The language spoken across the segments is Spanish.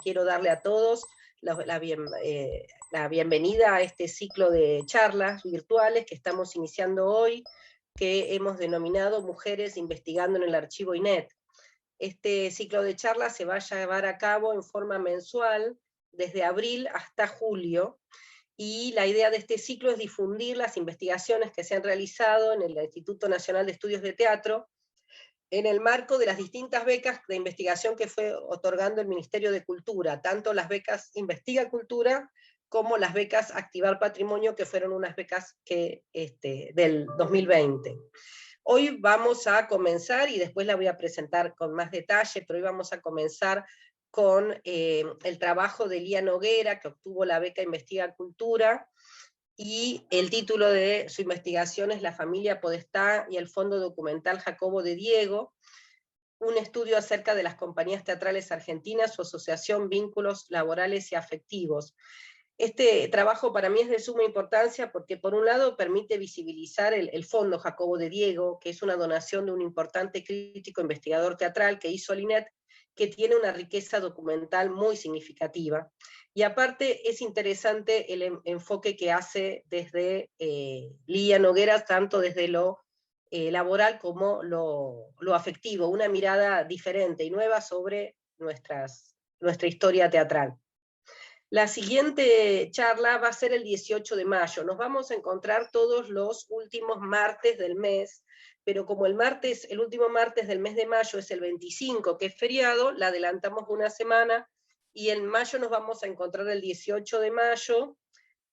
quiero darle a todos la bienvenida a este ciclo de charlas virtuales que estamos iniciando hoy, que hemos denominado Mujeres Investigando en el Archivo INET. Este ciclo de charlas se va a llevar a cabo en forma mensual desde abril hasta julio, y la idea de este ciclo es difundir las investigaciones que se han realizado en el Instituto Nacional de Estudios de Teatro, en el marco de las distintas becas de investigación que fue otorgando el Ministerio de Cultura, tanto las becas Investiga Cultura como las becas Activar Patrimonio, que fueron unas becas del 2020. Hoy vamos a comenzar, y después la voy a presentar con más detalle, pero hoy vamos a comenzar con el trabajo de Lía Noguera, que obtuvo la beca Investiga Cultura, y el título de su investigación es La familia Podestá y el fondo documental Jacobo de Diego, un estudio acerca de las compañías teatrales argentinas, su asociación, vínculos laborales y afectivos. Este trabajo para mí es de suma importancia porque por un lado permite visibilizar el fondo Jacobo de Diego, que es una donación de un importante crítico investigador teatral que hizo el INET, que tiene una riqueza documental muy significativa. Y aparte es interesante el enfoque que hace desde Lía Noguera, tanto desde lo laboral como lo afectivo, una mirada diferente y nueva sobre nuestra historia teatral. La siguiente charla va a ser el 18 de mayo. Nos vamos a encontrar todos los últimos martes del mes, pero como el último martes del mes de mayo es el 25, que es feriado, la adelantamos una semana, y en mayo nos vamos a encontrar el 18 de mayo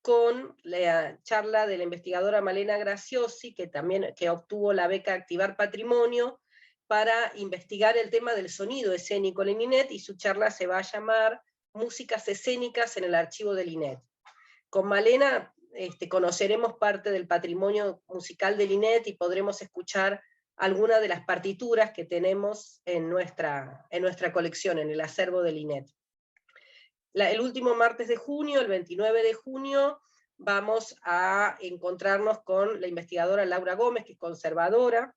con la charla de la investigadora Malena Graciosi, que obtuvo la beca Activar Patrimonio, para investigar el tema del sonido escénico en el INET, y su charla se va a llamar Músicas escénicas en el archivo del INET. Con Malena conoceremos parte del patrimonio musical del INET y podremos escuchar algunas de las partituras que tenemos en nuestra colección, en el acervo del INET. El último martes de junio, el 29 de junio, vamos a encontrarnos con la investigadora Laura Gómez, que es conservadora,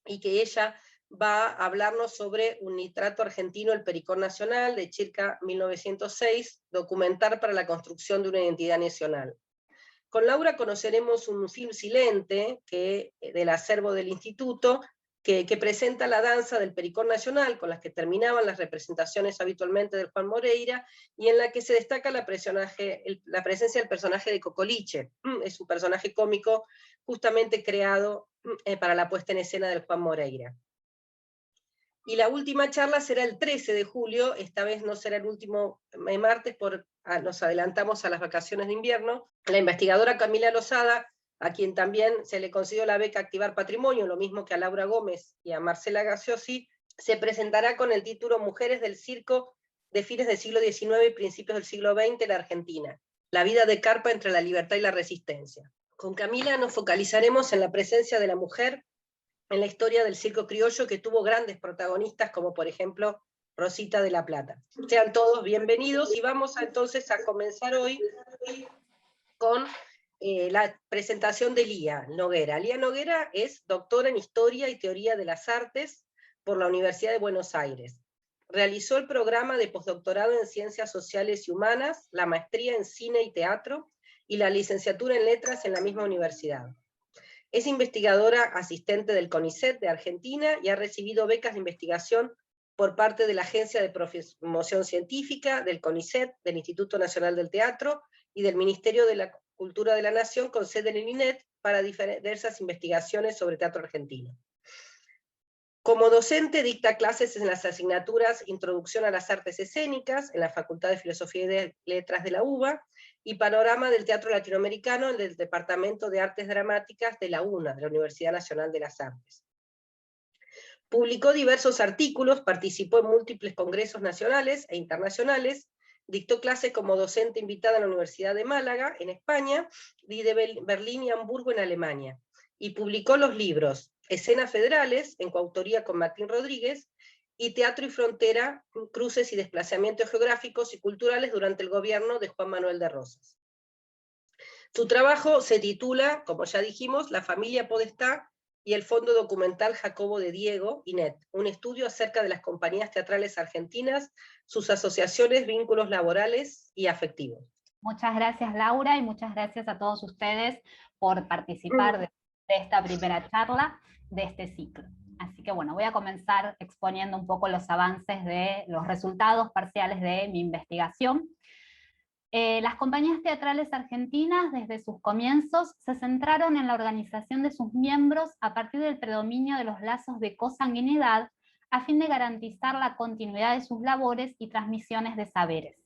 y que ella va a hablarnos sobre un nitrato argentino, el Pericón Nacional, de Chirca 1906, documentar para la construcción de una identidad nacional. Con Laura conoceremos un film silente del acervo del instituto, que presenta la danza del Pericón Nacional, con las que terminaban las representaciones habitualmente del Juan Moreira, y en la que se destaca la presencia del personaje de Cocoliche. Es un personaje cómico justamente creado para la puesta en escena del Juan Moreira. Y la última charla será el 13 de julio, esta vez no será el último martes, nos adelantamos a las vacaciones de invierno. La investigadora Camila Lozada, a quien también se le concedió la beca Activar Patrimonio, lo mismo que a Laura Gómez y a Marcela Graciosi, se presentará con el título Mujeres del circo de fines del siglo XIX y principios del siglo XX en la Argentina, la vida de carpa entre la libertad y la resistencia. Con Camila nos focalizaremos en la presencia de la mujer en la historia del circo criollo, que tuvo grandes protagonistas, como por ejemplo Rosita de la Plata. Sean todos bienvenidos, y vamos entonces a comenzar hoy con la presentación de Lía Noguera. Lía Noguera es doctora en Historia y Teoría de las Artes por la Universidad de Buenos Aires. Realizó el programa de postdoctorado en Ciencias Sociales y Humanas, la maestría en Cine y Teatro, y la licenciatura en Letras en la misma universidad. Es investigadora asistente del CONICET de Argentina y ha recibido becas de investigación por parte de la Agencia de Promoción Científica, del CONICET, del Instituto Nacional del Teatro y del Ministerio de la Cultura de la Nación, con sede en el INET, para diversas investigaciones sobre teatro argentino. Como docente dicta clases en las asignaturas Introducción a las Artes Escénicas, en la Facultad de Filosofía y de Letras de la UBA, y Panorama del Teatro Latinoamericano en el Departamento de Artes Dramáticas de la UNA, de la Universidad Nacional de las Artes. Publicó diversos artículos, participó en múltiples congresos nacionales e internacionales, dictó clases como docente invitada en la Universidad de Málaga, en España, y de Berlín y Hamburgo, en Alemania, y publicó los libros Escenas Federales, en coautoría con Martín Rodríguez, y Teatro y Frontera, Cruces y Desplazamientos Geográficos y Culturales durante el gobierno de Juan Manuel de Rosas. Su trabajo se titula, como ya dijimos, La familia Podestá y el Fondo Documental Jacobo de Diego, INET, un estudio acerca de las compañías teatrales argentinas, sus asociaciones, vínculos laborales y afectivos. Muchas gracias, Laura, y muchas gracias a todos ustedes por participar de esta primera charla de este ciclo. Así que bueno, voy a comenzar exponiendo un poco los avances de los resultados parciales de mi investigación. Las compañías teatrales argentinas, desde sus comienzos, se centraron en la organización de sus miembros a partir del predominio de los lazos de consanguinidad, a fin de garantizar la continuidad de sus labores y transmisiones de saberes.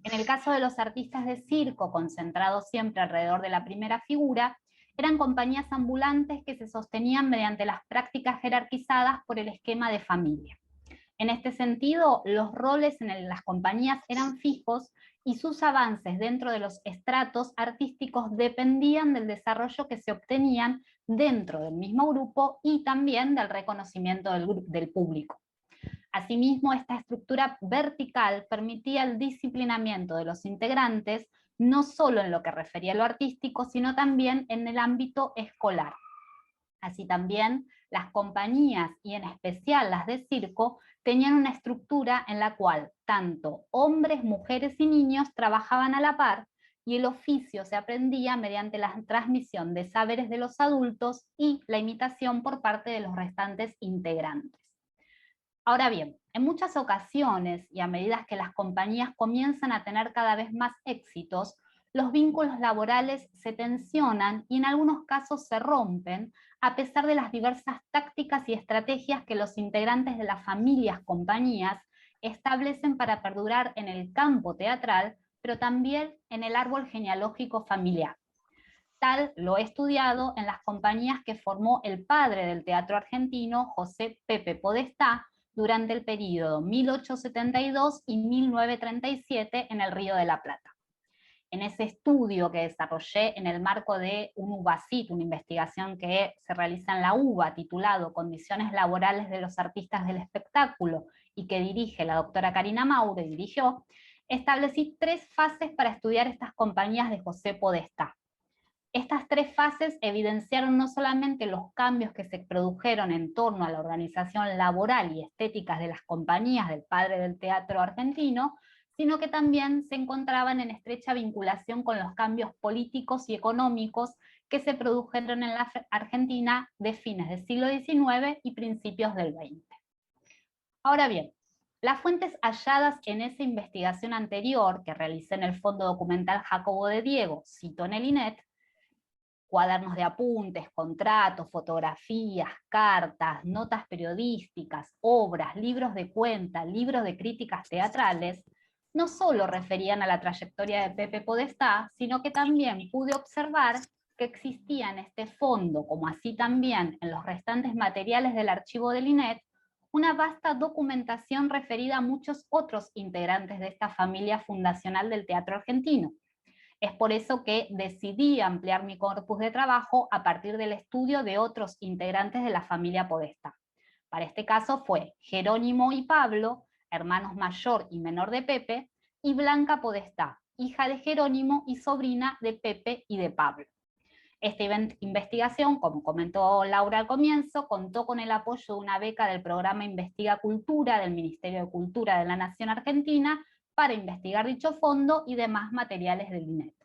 En el caso de los artistas de circo, concentrados siempre alrededor de la primera figura, eran compañías ambulantes que se sostenían mediante las prácticas jerarquizadas por el esquema de familia. En este sentido, los roles en las compañías eran fijos y sus avances dentro de los estratos artísticos dependían del desarrollo que se obtenían dentro del mismo grupo y también del reconocimiento del público. Asimismo, esta estructura vertical permitía el disciplinamiento de los integrantes, no solo en lo que refería a lo artístico, sino también en el ámbito escolar. Así también, las compañías, y en especial las de circo, tenían una estructura en la cual tanto hombres, mujeres y niños trabajaban a la par, y el oficio se aprendía mediante la transmisión de saberes de los adultos y la imitación por parte de los restantes integrantes. Ahora bien, en muchas ocasiones, y a medida que las compañías comienzan a tener cada vez más éxitos, los vínculos laborales se tensionan y en algunos casos se rompen, a pesar de las diversas tácticas y estrategias que los integrantes de las familias compañías establecen para perdurar en el campo teatral, pero también en el árbol genealógico familiar. Tal lo he estudiado en las compañías que formó el padre del teatro argentino, José Pepe Podestá, durante el período 1872 y 1937 en el Río de la Plata. En ese estudio que desarrollé en el marco de un UBACIT, una investigación que se realiza en la UBA, titulado Condiciones laborales de los artistas del espectáculo, y que dirige la doctora Karina Maure, dirigió, establecí 3 fases para estudiar estas compañías de José Podestá. Estas 3 fases evidenciaron no solamente los cambios que se produjeron en torno a la organización laboral y estéticas de las compañías del padre del teatro argentino, sino que también se encontraban en estrecha vinculación con los cambios políticos y económicos que se produjeron en la Argentina de fines del siglo XIX y principios del XX. Ahora bien, las fuentes halladas en esa investigación anterior que realicé en el Fondo Documental Jacobo de Diego, cito en el INET, cuadernos de apuntes, contratos, fotografías, cartas, notas periodísticas, obras, libros de cuenta, libros de críticas teatrales, no solo referían a la trayectoria de Pepe Podestá, sino que también pude observar que existía en este fondo, como así también en los restantes materiales del archivo del INET, una vasta documentación referida a muchos otros integrantes de esta familia fundacional del teatro argentino. Es por eso que decidí ampliar mi corpus de trabajo a partir del estudio de otros integrantes de la familia Podestá. Para este caso fue Jerónimo y Pablo, hermanos mayor y menor de Pepe, y Blanca Podestá, hija de Jerónimo y sobrina de Pepe y de Pablo. Esta investigación, como comentó Laura al comienzo, contó con el apoyo de una beca del programa Investiga Cultura del Ministerio de Cultura de la Nación Argentina para investigar dicho fondo y demás materiales del INET.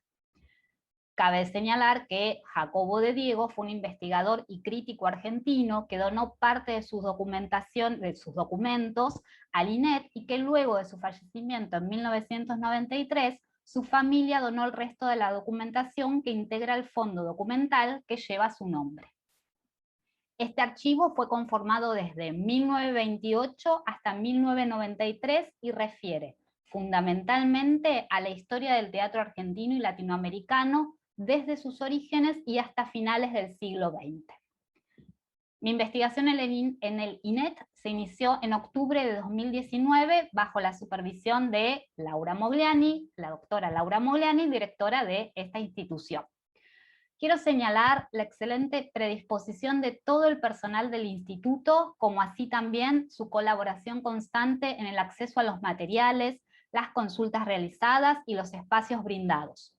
Cabe señalar que Jacobo de Diego fue un investigador y crítico argentino que donó parte de sus documentos al INET y que luego de su fallecimiento en 1993, su familia donó el resto de la documentación que integra el fondo documental que lleva su nombre. Este archivo fue conformado desde 1928 hasta 1993 y refiere fundamentalmente a la historia del teatro argentino y latinoamericano desde sus orígenes y hasta finales del siglo XX. Mi investigación en el INET se inició en octubre de 2019 bajo la supervisión de Laura Mogliani, la doctora Laura Mogliani, directora de esta institución. Quiero señalar la excelente predisposición de todo el personal del instituto, como así también su colaboración constante en el acceso a los materiales, las consultas realizadas y los espacios brindados.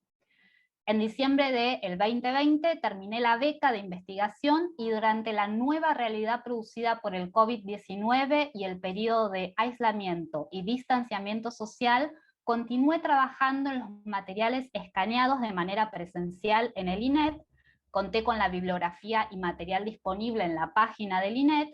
En diciembre del 2020 terminé la beca de investigación y durante la nueva realidad producida por el COVID-19 y el periodo de aislamiento y distanciamiento social, continué trabajando en los materiales escaneados de manera presencial en el INET, conté con la bibliografía y material disponible en la página del INET,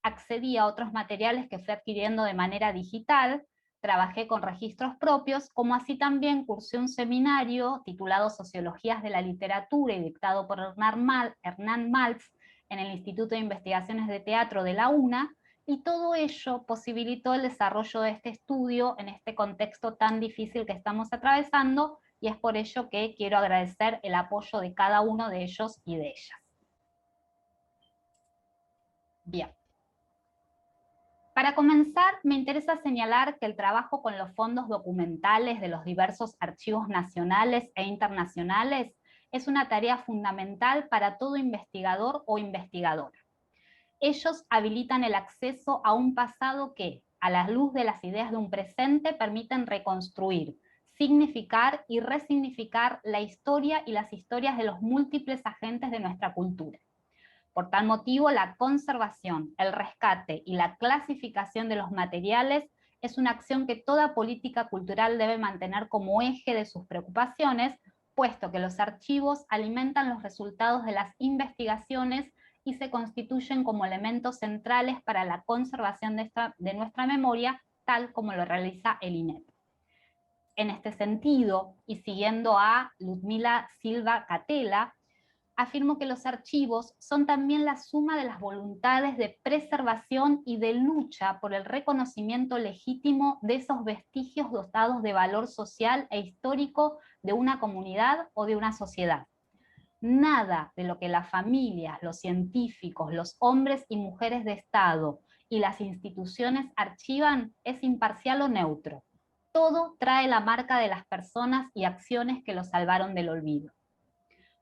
accedí a otros materiales que fui adquiriendo de manera digital, trabajé con registros propios, como así también cursé un seminario titulado Sociologías de la Literatura y dictado por Hernán Maltz en el Instituto de Investigaciones de Teatro de la UNA, y todo ello posibilitó el desarrollo de este estudio en este contexto tan difícil que estamos atravesando, y es por ello que quiero agradecer el apoyo de cada uno de ellos y de ellas. Bien. Para comenzar, me interesa señalar que el trabajo con los fondos documentales de los diversos archivos nacionales e internacionales es una tarea fundamental para todo investigador o investigadora. Ellos habilitan el acceso a un pasado que, a la luz de las ideas de un presente, permiten reconstruir, significar y resignificar la historia y las historias de los múltiples agentes de nuestra cultura. Por tal motivo, la conservación, el rescate y la clasificación de los materiales es una acción que toda política cultural debe mantener como eje de sus preocupaciones, puesto que los archivos alimentan los resultados de las investigaciones y se constituyen como elementos centrales para la conservación de nuestra memoria, tal como lo realiza el INEP. En este sentido, y siguiendo a Ludmila Silva Catela, afirmo que los archivos son también la suma de las voluntades de preservación y de lucha por el reconocimiento legítimo de esos vestigios dotados de valor social e histórico de una comunidad o de una sociedad. Nada de lo que las familias, los científicos, los hombres y mujeres de Estado y las instituciones archivan es imparcial o neutro. Todo trae la marca de las personas y acciones que lo salvaron del olvido.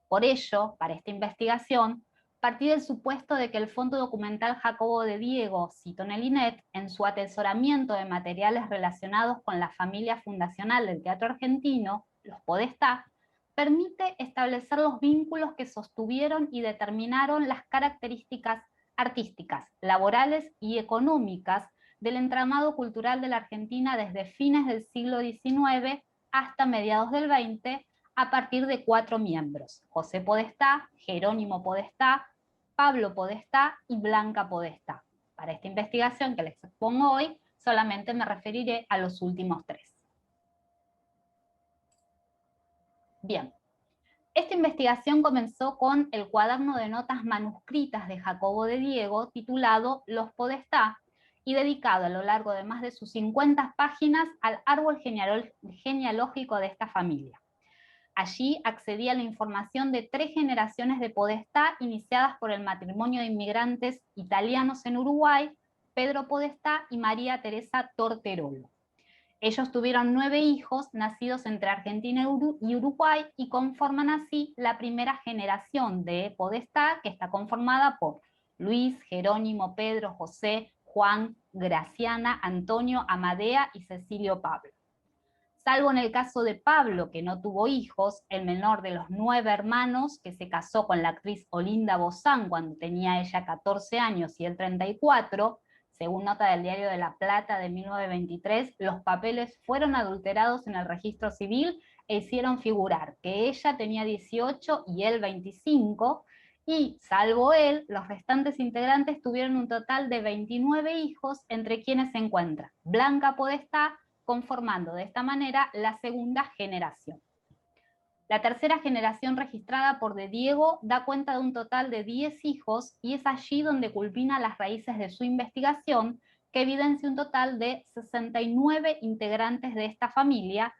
Por ello, para esta investigación, partí del supuesto de que el Fondo Documental Jacobo de Diego, cito en el INET, en su atesoramiento de materiales relacionados con la familia fundacional del teatro argentino, los Podestá, permite establecer los vínculos que sostuvieron y determinaron las características artísticas, laborales y económicas del entramado cultural de la Argentina desde fines del siglo XIX hasta mediados del XX, a partir de 4 miembros: José Podestá, Jerónimo Podestá, Pablo Podestá y Blanca Podestá. Para esta investigación que les expongo hoy, solamente me referiré a los últimos 3. Bien, esta investigación comenzó con el cuaderno de notas manuscritas de Jacobo de Diego, titulado Los Podestá, y dedicado a lo largo de más de sus 50 páginas al árbol genealógico de esta familia. Allí accedí a la información de 3 generaciones de Podestá iniciadas por el matrimonio de inmigrantes italianos en Uruguay, Pedro Podestá y María Teresa Torterolo. Ellos tuvieron 9 hijos nacidos entre Argentina y Uruguay y conforman así la primera generación de Podestá, que está conformada por Luis, Jerónimo, Pedro, José, Juan, Graciana, Antonio, Amadea y Cecilio Pablo. Salvo en el caso de Pablo, que no tuvo hijos, el menor de los 9 hermanos, que se casó con la actriz Olinda Bozán cuando tenía ella 14 años y él 34, según nota del Diario de La Plata de 1923, los papeles fueron adulterados en el registro civil e hicieron figurar que ella tenía 18 y él 25, y salvo él, los restantes integrantes tuvieron un total de 29 hijos, entre quienes se encuentra Blanca Podestá, conformando de esta manera la segunda generación. La tercera generación registrada por De Diego da cuenta de un total de 10 hijos y es allí donde culmina las raíces de su investigación, que evidencia un total de 69 integrantes de esta familia,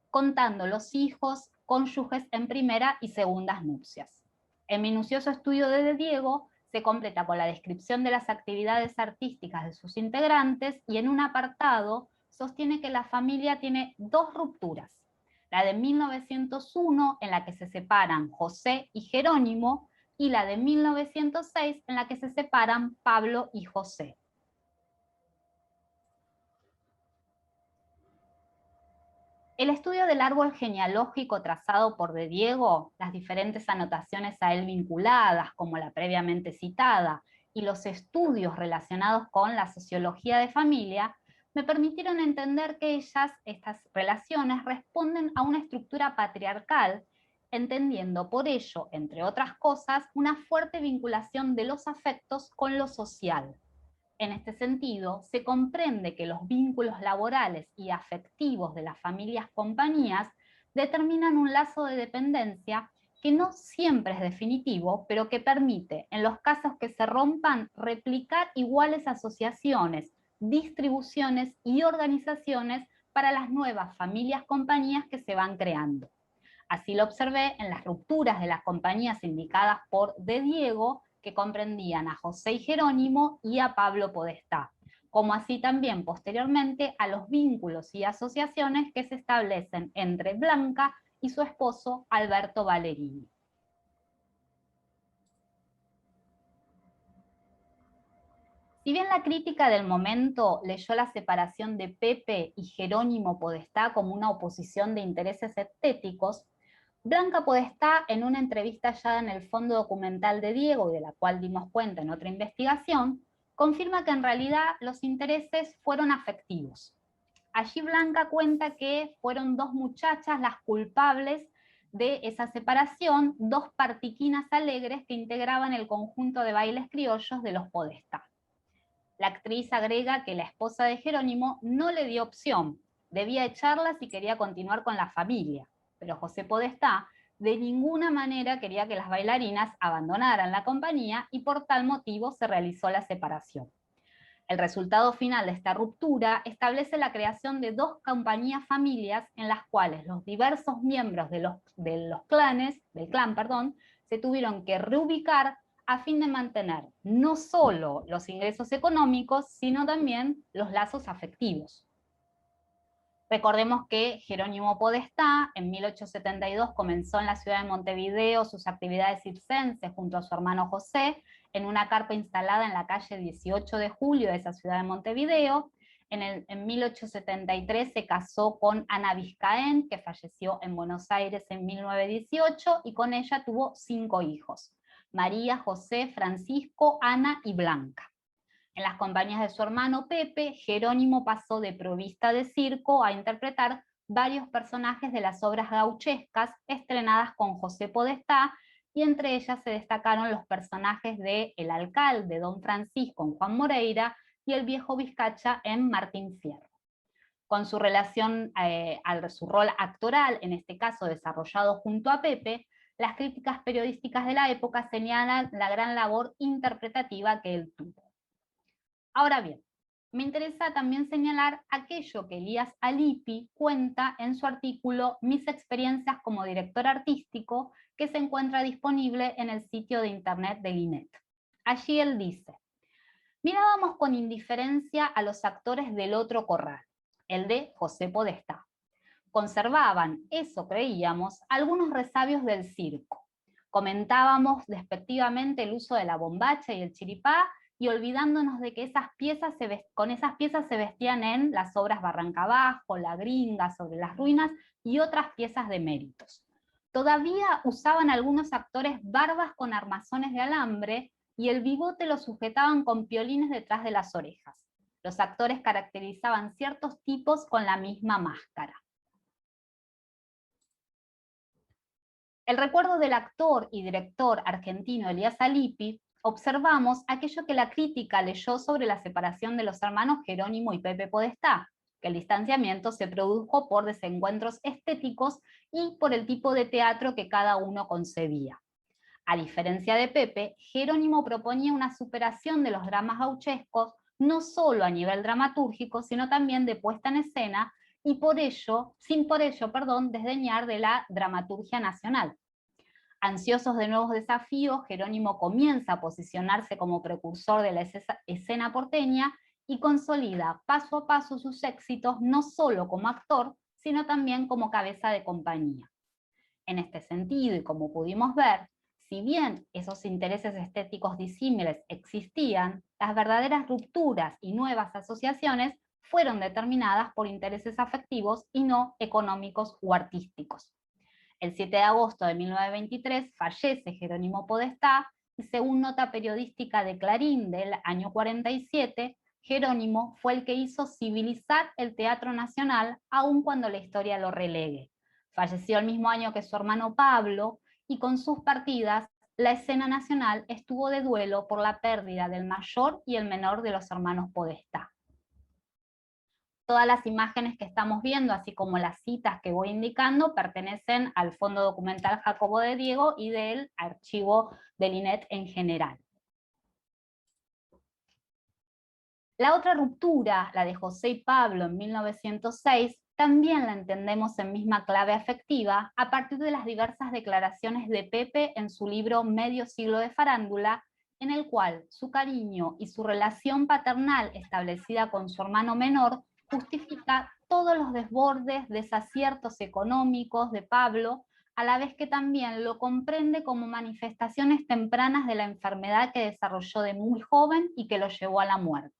contando los hijos, cónyuges en primera y segundas nupcias. El minucioso estudio de Diego se completa con la descripción de las actividades artísticas de sus integrantes y en un apartado sostiene que la familia tiene 2 rupturas. La de 1901, en la que se separan José y Jerónimo, y la de 1906, en la que se separan Pablo y José. El estudio del árbol genealógico trazado por De Diego, las diferentes anotaciones a él vinculadas, como la previamente citada, y los estudios relacionados con la sociología de familia, me permitieron entender que estas relaciones, responden a una estructura patriarcal, entendiendo por ello, entre otras cosas, una fuerte vinculación de los afectos con lo social. En este sentido, se comprende que los vínculos laborales y afectivos de las familias compañías determinan un lazo de dependencia que no siempre es definitivo, pero que permite, en los casos que se rompan, replicar iguales asociaciones, distribuciones y organizaciones para las nuevas familias compañías que se van creando. Así lo observé en las rupturas de las compañías indicadas por De Diego, que comprendían a José y Jerónimo y a Pablo Podestá, como así también posteriormente a los vínculos y asociaciones que se establecen entre Blanca y su esposo Alberto Valerini. Si bien la crítica del momento leyó la separación de Pepe y Jerónimo Podestá como una oposición de intereses estéticos, Blanca Podestá, en una entrevista hallada en el fondo documental de Diego, y de la cual dimos cuenta en otra investigación, confirma que en realidad los intereses fueron afectivos. Allí Blanca cuenta que fueron dos muchachas las culpables de esa separación, dos partiquinas alegres que integraban el conjunto de bailes criollos de los Podestá. La actriz agrega que la esposa de Jerónimo no le dio opción, debía echarla si quería continuar con la familia, pero José Podestá de ninguna manera quería que las bailarinas abandonaran la compañía y por tal motivo se realizó la separación. El resultado final de esta ruptura establece la creación de dos compañías familias en las cuales los diversos miembros del clan, se tuvieron que reubicar a fin de mantener no solo los ingresos económicos, sino también los lazos afectivos. Recordemos que Jerónimo Podestá en 1872 comenzó en la ciudad de Montevideo sus actividades circenses junto a su hermano José en una carpa instalada en la calle 18 de julio de esa ciudad de Montevideo. En 1873 se casó con Ana Vizcaén, que falleció en Buenos Aires en 1918, y con ella tuvo 5 hijos: María, José, Francisco, Ana y Blanca. En las compañías de su hermano Pepe, Jerónimo pasó de provista de circo a interpretar varios personajes de las obras gauchescas estrenadas con José Podestá, y entre ellas se destacaron los personajes de El Alcalde, Don Francisco en Juan Moreira, y el Viejo Vizcacha en Martín Fierro. Con su relación su rol actoral, en este caso desarrollado junto a Pepe, las críticas periodísticas de la época señalan la gran labor interpretativa que él tuvo. Ahora bien, me interesa también señalar aquello que Elías Alipi cuenta en su artículo Mis experiencias como director artístico, que se encuentra disponible en el sitio de internet del INET. Allí él dice: mirábamos con indiferencia a los actores del otro corral, el de José Podestá. Conservaban, eso creíamos, algunos resabios del circo. Comentábamos despectivamente el uso de la bombacha y el chiripá, y olvidándonos de que con esas piezas se vestían en las obras Barranca Abajo, La Gringa, Sobre las Ruinas y otras piezas de méritos. Todavía usaban algunos actores barbas con armazones de alambre, y el bigote lo sujetaban con piolines detrás de las orejas. Los actores caracterizaban ciertos tipos con la misma máscara. El recuerdo del actor y director argentino Elías Alipi, observamos aquello que la crítica leyó sobre la separación de los hermanos Jerónimo y Pepe Podestá, que el distanciamiento se produjo por desencuentros estéticos y por el tipo de teatro que cada uno concebía. A diferencia de Pepe, Jerónimo proponía una superación de los dramas gauchescos, no solo a nivel dramatúrgico, sino también de puesta en escena, y sin por ello desdeñar de la dramaturgia nacional. Ansiosos de nuevos desafíos, Jerónimo comienza a posicionarse como precursor de la escena porteña y consolida paso a paso sus éxitos, no solo como actor, sino también como cabeza de compañía. En este sentido, y como pudimos ver, si bien esos intereses estéticos disímiles existían, las verdaderas rupturas y nuevas asociaciones fueron determinadas por intereses afectivos y no económicos o artísticos. El 7 de agosto de 1923 fallece Jerónimo Podestá, y según nota periodística de Clarín del año 47, Jerónimo fue el que hizo civilizar el Teatro Nacional, aun cuando la historia lo relegue. Falleció el mismo año que su hermano Pablo, y con sus partidas, la escena nacional estuvo de duelo por la pérdida del mayor y el menor de los hermanos Podestá. Todas las imágenes que estamos viendo, así como las citas que voy indicando, pertenecen al Fondo Documental Jacobo de Diego y del archivo del INET en general. La otra ruptura, la de José y Pablo en 1906, también la entendemos en misma clave afectiva a partir de las diversas declaraciones de Pepe en su libro Medio siglo de farándula, en el cual su cariño y su relación paternal establecida con su hermano menor justifica todos los desbordes, desaciertos económicos de Pablo, a la vez que también lo comprende como manifestaciones tempranas de la enfermedad que desarrolló de muy joven y que lo llevó a la muerte.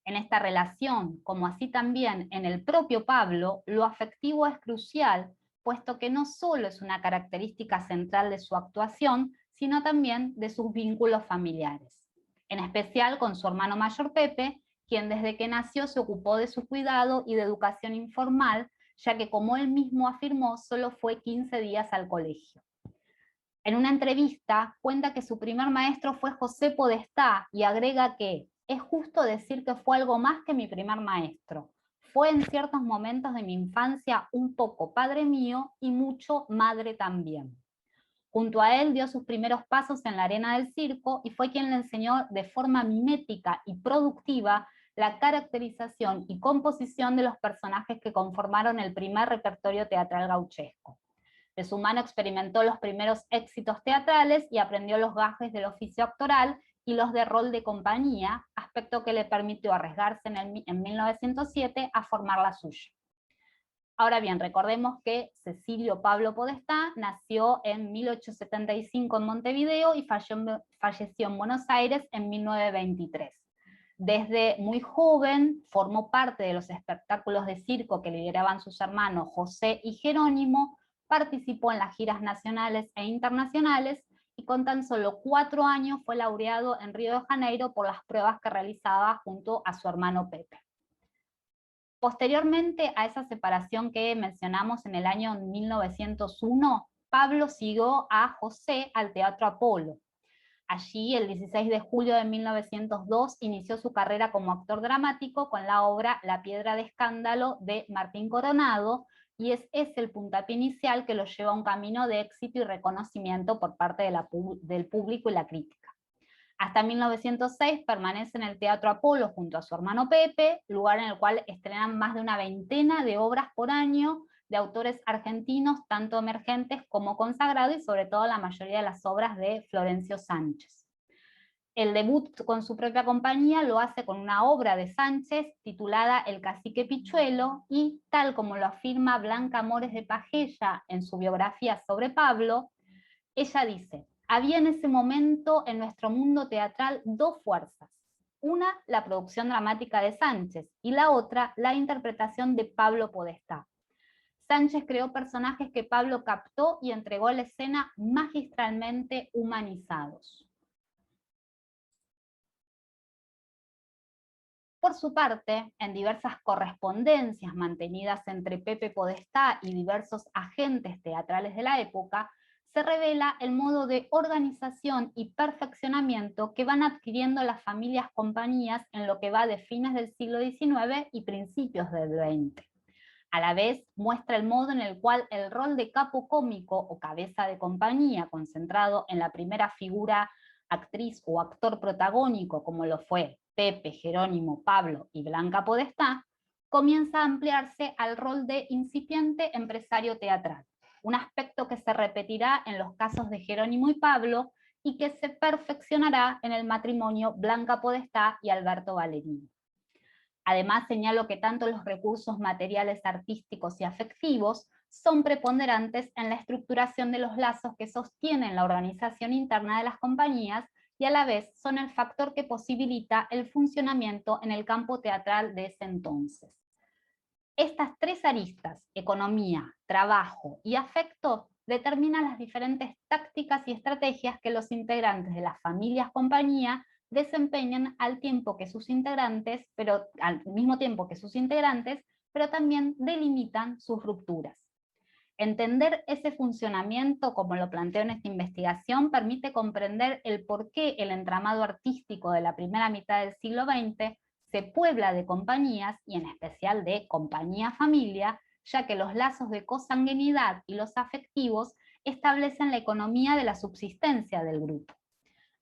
En esta relación, como así también en el propio Pablo, lo afectivo es crucial, puesto que no solo es una característica central de su actuación, sino también de sus vínculos familiares. En especial con su hermano mayor Pepe, quien desde que nació se ocupó de su cuidado y de educación informal, ya que, como él mismo afirmó, solo fue 15 días al colegio. En una entrevista cuenta que su primer maestro fue José Podestá y agrega que es justo decir que fue algo más que mi primer maestro. Fue en ciertos momentos de mi infancia un poco padre mío y mucho madre también. Junto a él dio sus primeros pasos en la arena del circo y fue quien le enseñó de forma mimética y productiva la caracterización y composición de los personajes que conformaron el primer repertorio teatral gauchesco. De su mano experimentó los primeros éxitos teatrales y aprendió los gajes del oficio actoral y los de rol de compañía, aspecto que le permitió arriesgarse en 1907 a formar la suya. Ahora bien, recordemos que Cecilio Pablo Podestá nació en 1875 en Montevideo y falleció en Buenos Aires en 1923. Desde muy joven formó parte de los espectáculos de circo que lideraban sus hermanos José y Jerónimo, participó en las giras nacionales e internacionales y con tan solo 4 años fue laureado en Río de Janeiro por las pruebas que realizaba junto a su hermano Pepe. Posteriormente a esa separación que mencionamos en el año 1901, Pablo siguió a José al Teatro Apolo. Allí, el 16 de julio de 1902, inició su carrera como actor dramático con la obra La Piedra de Escándalo de Martín Coronado, y es el puntapié inicial que lo lleva a un camino de éxito y reconocimiento por parte del público y la crítica. Hasta 1906 permanece en el Teatro Apolo junto a su hermano Pepe, lugar en el cual estrenan más de una veintena de obras por año de autores argentinos, tanto emergentes como consagrados, y sobre todo la mayoría de las obras de Florencio Sánchez. El debut con su propia compañía lo hace con una obra de Sánchez titulada El Cacique Pichuelo, y tal como lo afirma Blanca Amores de Pajella en su biografía sobre Pablo, ella dice: había en ese momento en nuestro mundo teatral dos fuerzas. Una, la producción dramática de Sánchez, y la otra, la interpretación de Pablo Podestá. Sánchez creó personajes que Pablo captó y entregó a la escena magistralmente humanizados. Por su parte, en diversas correspondencias mantenidas entre Pepe Podestá y diversos agentes teatrales de la época, se revela el modo de organización y perfeccionamiento que van adquiriendo las familias compañías en lo que va de fines del siglo XIX y principios del XX. A la vez, muestra el modo en el cual el rol de capo cómico o cabeza de compañía, concentrado en la primera figura actriz o actor protagónico, como lo fue Pepe, Jerónimo, Pablo y Blanca Podestá, comienza a ampliarse al rol de incipiente empresario teatral, un aspecto que se repetirá en los casos de Jerónimo y Pablo y que se perfeccionará en el matrimonio Blanca Podestá y Alberto Valerini. Además, señalo que tanto los recursos materiales, artísticos y afectivos son preponderantes en la estructuración de los lazos que sostienen la organización interna de las compañías y a la vez son el factor que posibilita el funcionamiento en el campo teatral de ese entonces. Estas tres aristas, economía, trabajo y afecto, determinan las diferentes tácticas y estrategias que los integrantes de las familias compañía desempeñan al mismo tiempo que sus integrantes, pero también delimitan sus rupturas. Entender ese funcionamiento, como lo planteo en esta investigación, permite comprender el por qué el entramado artístico de la primera mitad del siglo XX se puebla de compañías, y en especial de compañía-familia, ya que los lazos de consanguinidad y los afectivos establecen la economía de la subsistencia del grupo.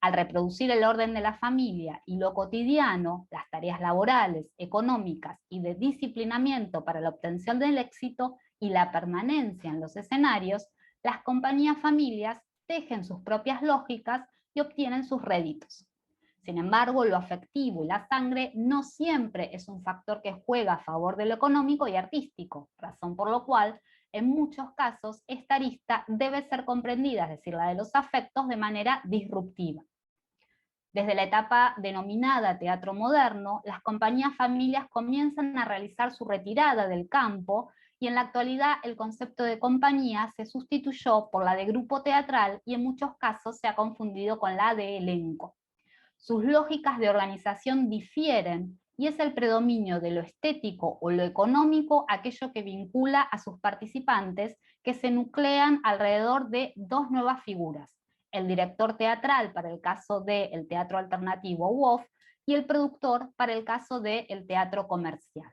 Al reproducir el orden de la familia y lo cotidiano, las tareas laborales, económicas y de disciplinamiento para la obtención del éxito y la permanencia en los escenarios, las compañías-familias tejen sus propias lógicas y obtienen sus réditos. Sin embargo, lo afectivo y la sangre no siempre es un factor que juega a favor de lo económico y artístico, razón por lo cual, en muchos casos, esta arista debe ser comprendida, es decir, la de los afectos, de manera disruptiva. Desde la etapa denominada teatro moderno, las compañías-familias comienzan a realizar su retirada del campo, y en la actualidad el concepto de compañía se sustituyó por la de grupo teatral y en muchos casos se ha confundido con la de elenco. Sus lógicas de organización difieren y es el predominio de lo estético o lo económico aquello que vincula a sus participantes, que se nuclean alrededor de dos nuevas figuras: el director teatral para el caso del teatro alternativo WOF y el productor para el caso del teatro comercial.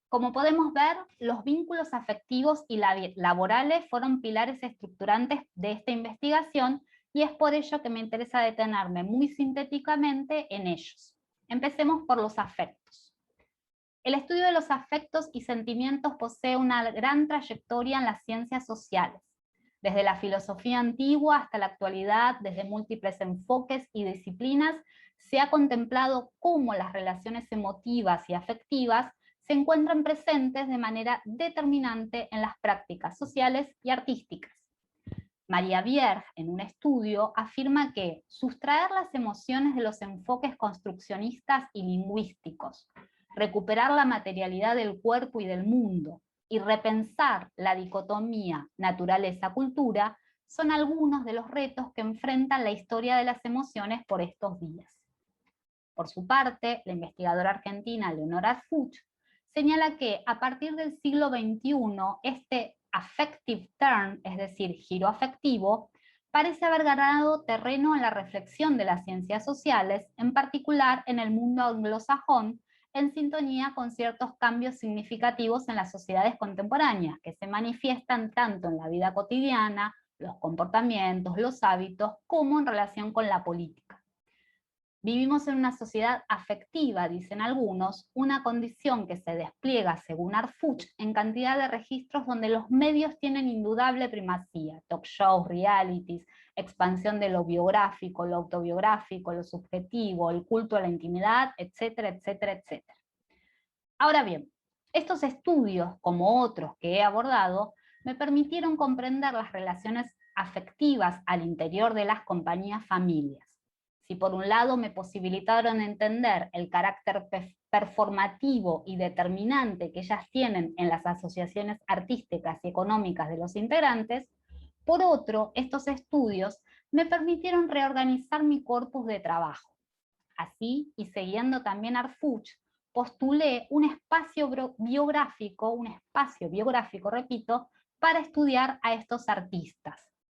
Como podemos ver, los vínculos afectivos y laborales fueron pilares estructurantes de esta investigación, y es por ello que me interesa detenerme muy sintéticamente en ellos. Empecemos por los afectos. El estudio de los afectos y sentimientos posee una gran trayectoria en las ciencias sociales. Desde la filosofía antigua hasta la actualidad, desde múltiples enfoques y disciplinas, se ha contemplado cómo las relaciones emotivas y afectivas se encuentran presentes de manera determinante en las prácticas sociales y artísticas. María Bierg, en un estudio, afirma que sustraer las emociones de los enfoques construccionistas y lingüísticos, recuperar la materialidad del cuerpo y del mundo, y repensar la dicotomía naturaleza-cultura son algunos de los retos que enfrentan la historia de las emociones por estos días. Por su parte, la investigadora argentina Leonora Fuchs señala que a partir del siglo XXI, este affective turn, es decir, giro afectivo, parece haber ganado terreno en la reflexión de las ciencias sociales, en particular en el mundo anglosajón, en sintonía con ciertos cambios significativos en las sociedades contemporáneas, que se manifiestan tanto en la vida cotidiana, los comportamientos, los hábitos, como en relación con la política. Vivimos en una sociedad afectiva, dicen algunos, una condición que se despliega, según Arfuch, en cantidad de registros donde los medios tienen indudable primacía: talk shows, realities, expansión de lo biográfico, lo autobiográfico, lo subjetivo, el culto a la intimidad, etcétera, etcétera, etcétera. Ahora bien, estos estudios, como otros que he abordado, me permitieron comprender las relaciones afectivas al interior de las compañías-familias. Si por un lado me posibilitaron entender el carácter performativo y determinante que ellas tienen en las asociaciones artísticas y económicas de los integrantes, por otro, estos estudios me permitieron reorganizar mi corpus de trabajo. Así, y siguiendo también Arfuch, postulé un espacio biográfico, repito, para estudiar a estos artistas.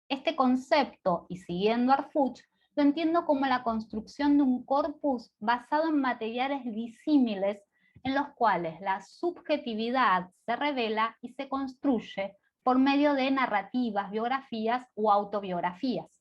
Este concepto, y siguiendo Arfuch, lo entiendo como la construcción de un corpus basado en materiales disímiles en los cuales la subjetividad se revela y se construye por medio de narrativas, biografías o autobiografías.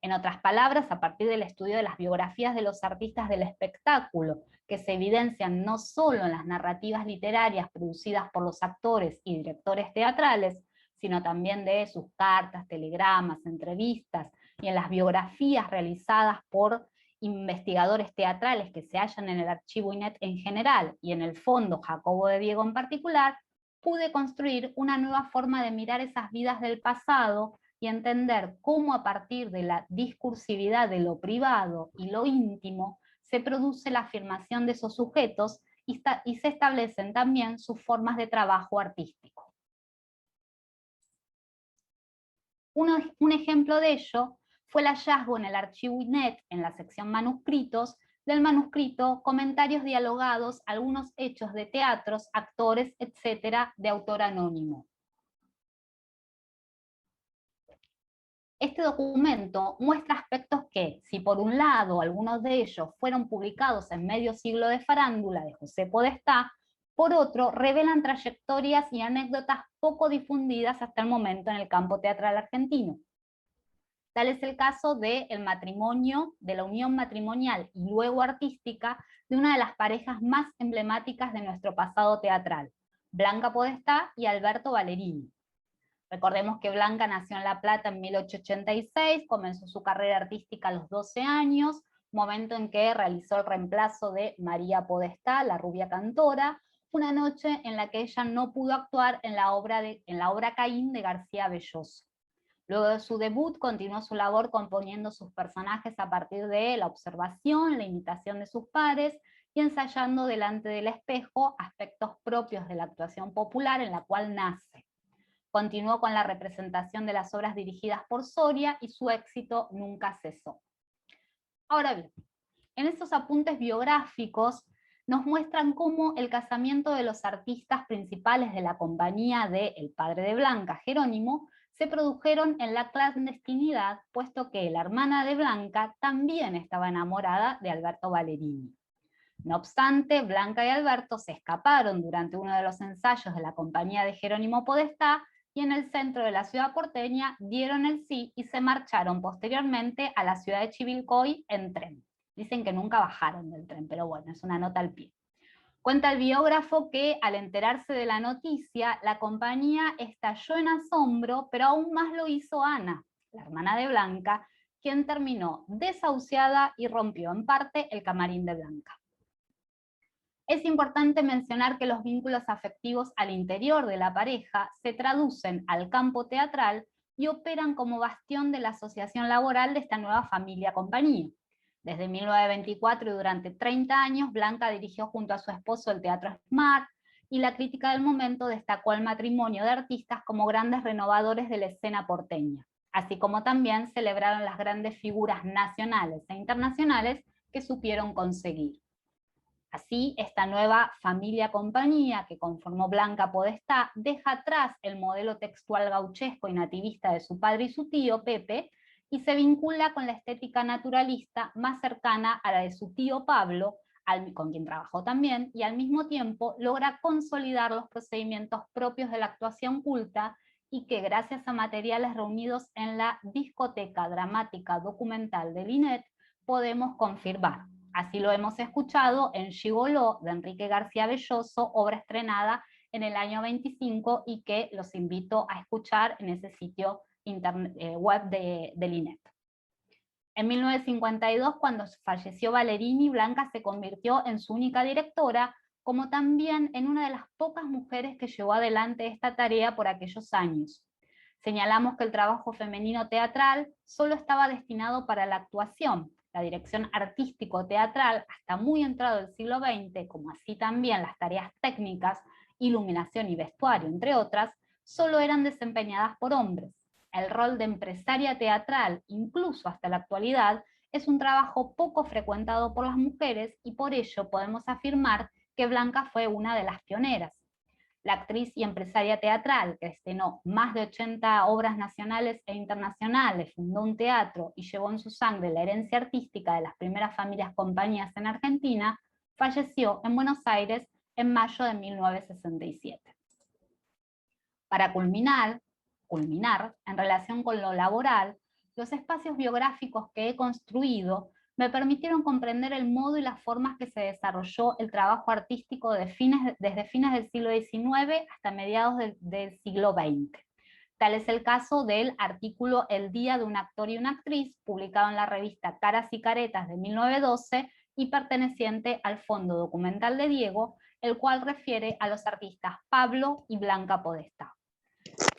En otras palabras, a partir del estudio de las biografías de los artistas del espectáculo, que se evidencian no solo en las narrativas literarias producidas por los actores y directores teatrales, sino también de sus cartas, telegramas, entrevistas, y en las biografías realizadas por investigadores teatrales que se hallan en el archivo INET en general, y en el Fondo Jacobo de Diego en particular, pude construir una nueva forma de mirar esas vidas del pasado y entender cómo a partir de la discursividad de lo privado y lo íntimo se produce la afirmación de esos sujetos y se establecen también sus formas de trabajo artístico. Un ejemplo de ello fue el hallazgo en el archivo INET, en la sección manuscritos, del manuscrito Comentarios dialogados, algunos hechos de teatros, actores, etc., de autor anónimo. Este documento muestra aspectos que, si por un lado algunos de ellos fueron publicados en Medio siglo de farándula de José Podestá, por otro revelan trayectorias y anécdotas poco difundidas hasta el momento en el campo teatral argentino. Tal es el caso del matrimonio, de la unión matrimonial y luego artística de una de las parejas más emblemáticas de nuestro pasado teatral, Blanca Podestá y Alberto Valerini. Recordemos que Blanca nació en La Plata en 1886, comenzó su carrera artística a los 12 años, momento en que realizó el reemplazo de María Podestá, la rubia cantora, una noche en la que ella no pudo actuar en la obra Caín de García Belloso. Luego de su debut continuó su labor componiendo sus personajes a partir de la observación, la imitación de sus pares y ensayando delante del espejo aspectos propios de la actuación popular en la cual nace. Continuó con la representación de las obras dirigidas por Soria y su éxito nunca cesó. Ahora bien, en estos apuntes biográficos nos muestran cómo el casamiento de los artistas principales de la compañía de El Padre de Blanca, Jerónimo, se produjeron en la clandestinidad, puesto que la hermana de Blanca también estaba enamorada de Alberto Valerini. No obstante, Blanca y Alberto se escaparon durante uno de los ensayos de la compañía de Jerónimo Podestá y en el centro de la ciudad porteña dieron el sí y se marcharon posteriormente a la ciudad de Chivilcoy en tren. Dicen que nunca bajaron del tren, pero bueno, es una nota al pie. Cuenta el biógrafo que al enterarse de la noticia, la compañía estalló en asombro, pero aún más lo hizo Ana, la hermana de Blanca, quien terminó desahuciada y rompió en parte el camarín de Blanca. Es importante mencionar que los vínculos afectivos al interior de la pareja se traducen al campo teatral y operan como bastión de la asociación laboral de esta nueva familia-compañía. Desde 1924 y durante 30 años, Blanca dirigió junto a su esposo el Teatro Smart, y la crítica del momento destacó el matrimonio de artistas como grandes renovadores de la escena porteña, así como también celebraron las grandes figuras nacionales e internacionales que supieron conseguir. Así, esta nueva familia-compañía que conformó Blanca Podestá deja atrás el modelo textual gauchesco y nativista de su padre y su tío, Pepe, y se vincula con la estética naturalista más cercana a la de su tío Pablo, con quien trabajó también, y al mismo tiempo logra consolidar los procedimientos propios de la actuación culta y que gracias a materiales reunidos en la Discoteca Dramática Documental del INET podemos confirmar. Así lo hemos escuchado en Gigoló de Enrique García Belloso, obra estrenada en el año 25 y que los invito a escuchar en ese sitio web del INET. En 1952, cuando falleció Valerini, Blanca se convirtió en su única directora, como también en una de las pocas mujeres que llevó adelante esta tarea por aquellos años. Señalamos que el trabajo femenino teatral solo estaba destinado para la actuación. La dirección artístico-teatral, hasta muy entrado el siglo XX, como así también las tareas técnicas, iluminación y vestuario, entre otras, solo eran desempeñadas por hombres. El rol de empresaria teatral, incluso hasta la actualidad, es un trabajo poco frecuentado por las mujeres y por ello podemos afirmar que Blanca fue una de las pioneras. La actriz y empresaria teatral, que estrenó más de 80 obras nacionales e internacionales, fundó un teatro y llevó en su sangre la herencia artística de las primeras familias-compañías en Argentina, falleció en Buenos Aires en mayo de 1967. Para culminar, en relación con lo laboral, los espacios biográficos que he construido me permitieron comprender el modo y las formas que se desarrolló el trabajo artístico desde fines del siglo XIX hasta mediados del siglo XX. Tal es el caso del artículo El día de un actor y una actriz, publicado en la revista Caras y Caretas de 1912 y perteneciente al Fondo Documental de Diego, el cual refiere a los artistas Pablo y Blanca Podestá.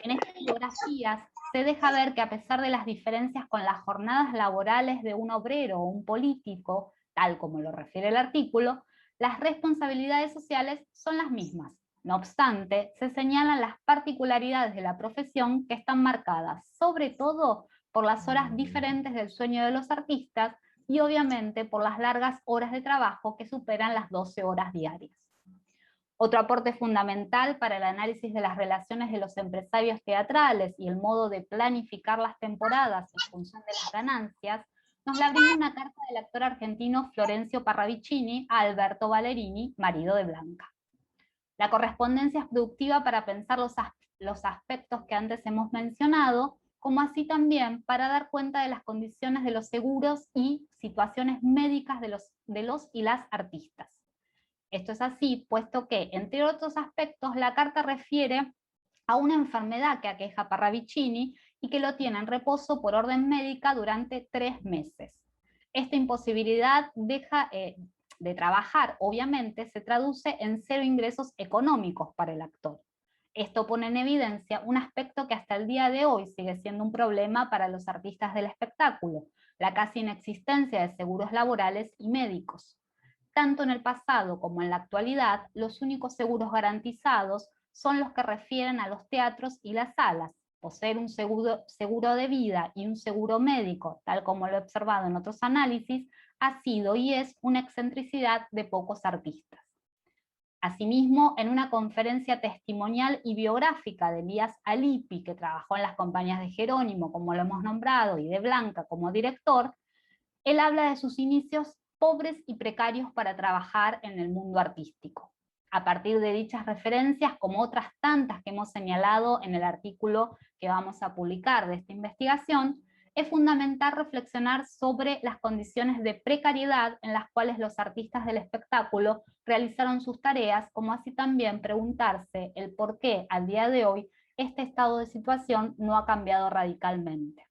En estas biografías se deja ver que a pesar de las diferencias con las jornadas laborales de un obrero o un político, tal como lo refiere el artículo, las responsabilidades sociales son las mismas. No obstante, se señalan las particularidades de la profesión que están marcadas, sobre todo por las horas diferentes del sueño de los artistas y obviamente por las largas horas de trabajo que superan las 12 horas diarias. Otro aporte fundamental para el análisis de las relaciones de los empresarios teatrales y el modo de planificar las temporadas en función de las ganancias, nos la brinda una carta del actor argentino Florencio Parravicini a Alberto Ballerini, marido de Blanca. La correspondencia es productiva para pensar los aspectos que antes hemos mencionado, como así también para dar cuenta de las condiciones de los seguros y situaciones médicas de los y las artistas. Esto es así, puesto que, entre otros aspectos, la carta refiere a una enfermedad que aqueja a Parravicini y que lo tiene en reposo por orden médica durante 3 meses. Esta imposibilidad de trabajar, obviamente, se traduce en 0 ingresos económicos para el actor. Esto pone en evidencia un aspecto que hasta el día de hoy sigue siendo un problema para los artistas del espectáculo, la casi inexistencia de seguros laborales y médicos. Tanto en el pasado como en la actualidad, los únicos seguros garantizados son los que refieren a los teatros y las salas. Poseer un seguro de vida y un seguro médico, tal como lo he observado en otros análisis, ha sido y es una excentricidad de pocos artistas. Asimismo, en una conferencia testimonial y biográfica de Elías Alipi, que trabajó en las compañías de Jerónimo, como lo hemos nombrado, y de Blanca como director, él habla de sus inicios pobres y precarios para trabajar en el mundo artístico. A partir de dichas referencias, como otras tantas que hemos señalado en el artículo que vamos a publicar de esta investigación, es fundamental reflexionar sobre las condiciones de precariedad en las cuales los artistas del espectáculo realizaron sus tareas, como así también preguntarse el por qué al día de hoy este estado de situación no ha cambiado radicalmente.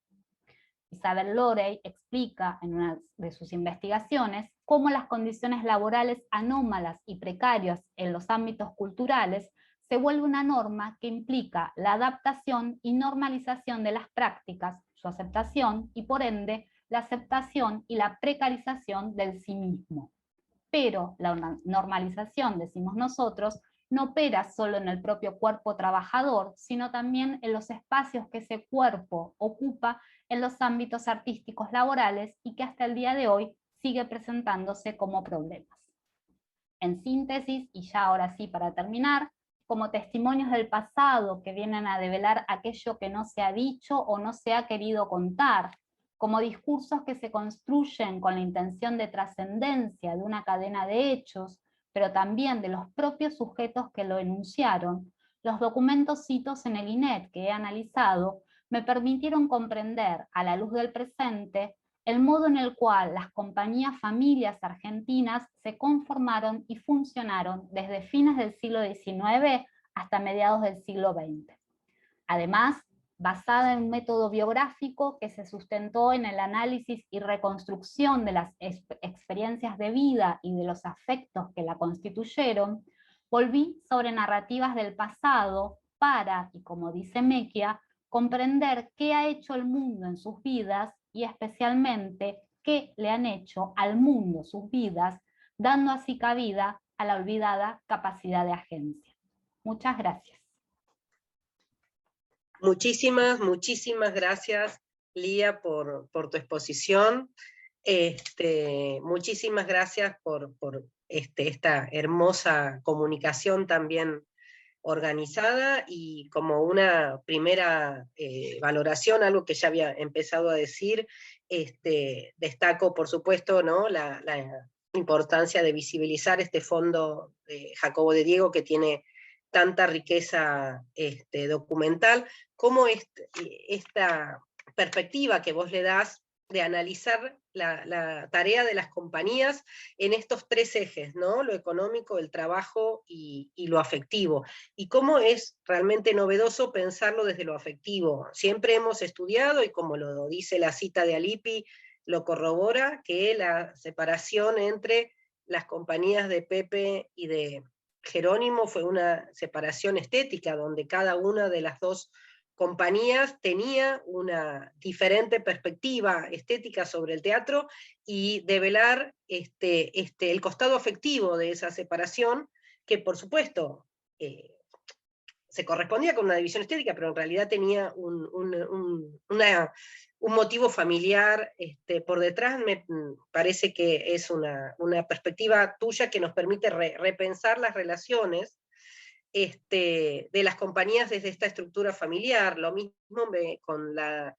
Isabel Lorey explica en una de sus investigaciones cómo las condiciones laborales anómalas y precarias en los ámbitos culturales se vuelve una norma que implica la adaptación y normalización de las prácticas, su aceptación y por ende la aceptación y la precarización del sí mismo. Pero la normalización, decimos nosotros, no opera solo en el propio cuerpo trabajador, sino también en los espacios que ese cuerpo ocupa en los ámbitos artísticos laborales y que hasta el día de hoy sigue presentándose como problemas. En síntesis, y ya ahora sí para terminar, como testimonios del pasado que vienen a develar aquello que no se ha dicho o no se ha querido contar, como discursos que se construyen con la intención de trascendencia de una cadena de hechos, pero también de los propios sujetos que lo enunciaron, los documentos citos en el INET que he analizado me permitieron comprender, a la luz del presente, el modo en el cual las compañías familias argentinas se conformaron y funcionaron desde fines del siglo XIX hasta mediados del siglo XX. Además, basada en un método biográfico que se sustentó en el análisis y reconstrucción de las experiencias de vida y de los afectos que la constituyeron, volví sobre narrativas del pasado para, y como dice Mecchia, comprender qué ha hecho el mundo en sus vidas y especialmente qué le han hecho al mundo sus vidas, dando así cabida a la olvidada capacidad de agencia. Muchas gracias. Muchísimas gracias, Lía, por tu exposición. Muchísimas gracias por esta hermosa comunicación también organizada, y como una primera valoración, algo que ya había empezado a decir, destaco por supuesto, ¿no?, la importancia de visibilizar este fondo de Jacobo de Diego que tiene tanta riqueza documental, como esta perspectiva que vos le das de analizar la tarea de las compañías en estos 3 ejes, ¿no?, lo económico, el trabajo y lo afectivo, y cómo es realmente novedoso pensarlo desde lo afectivo. Siempre hemos estudiado, y como lo dice la cita de Alipi, lo corrobora, que la separación entre las compañías de Pepe y de Jerónimo fue una separación estética, donde cada una de las dos compañías tenía una diferente perspectiva estética sobre el teatro, y develar el costado afectivo de esa separación, que por supuesto se correspondía con una división estética, pero en realidad tenía un motivo familiar por detrás. Me parece que es una perspectiva tuya que nos permite repensar las relaciones de las compañías desde esta estructura familiar. Lo mismo con la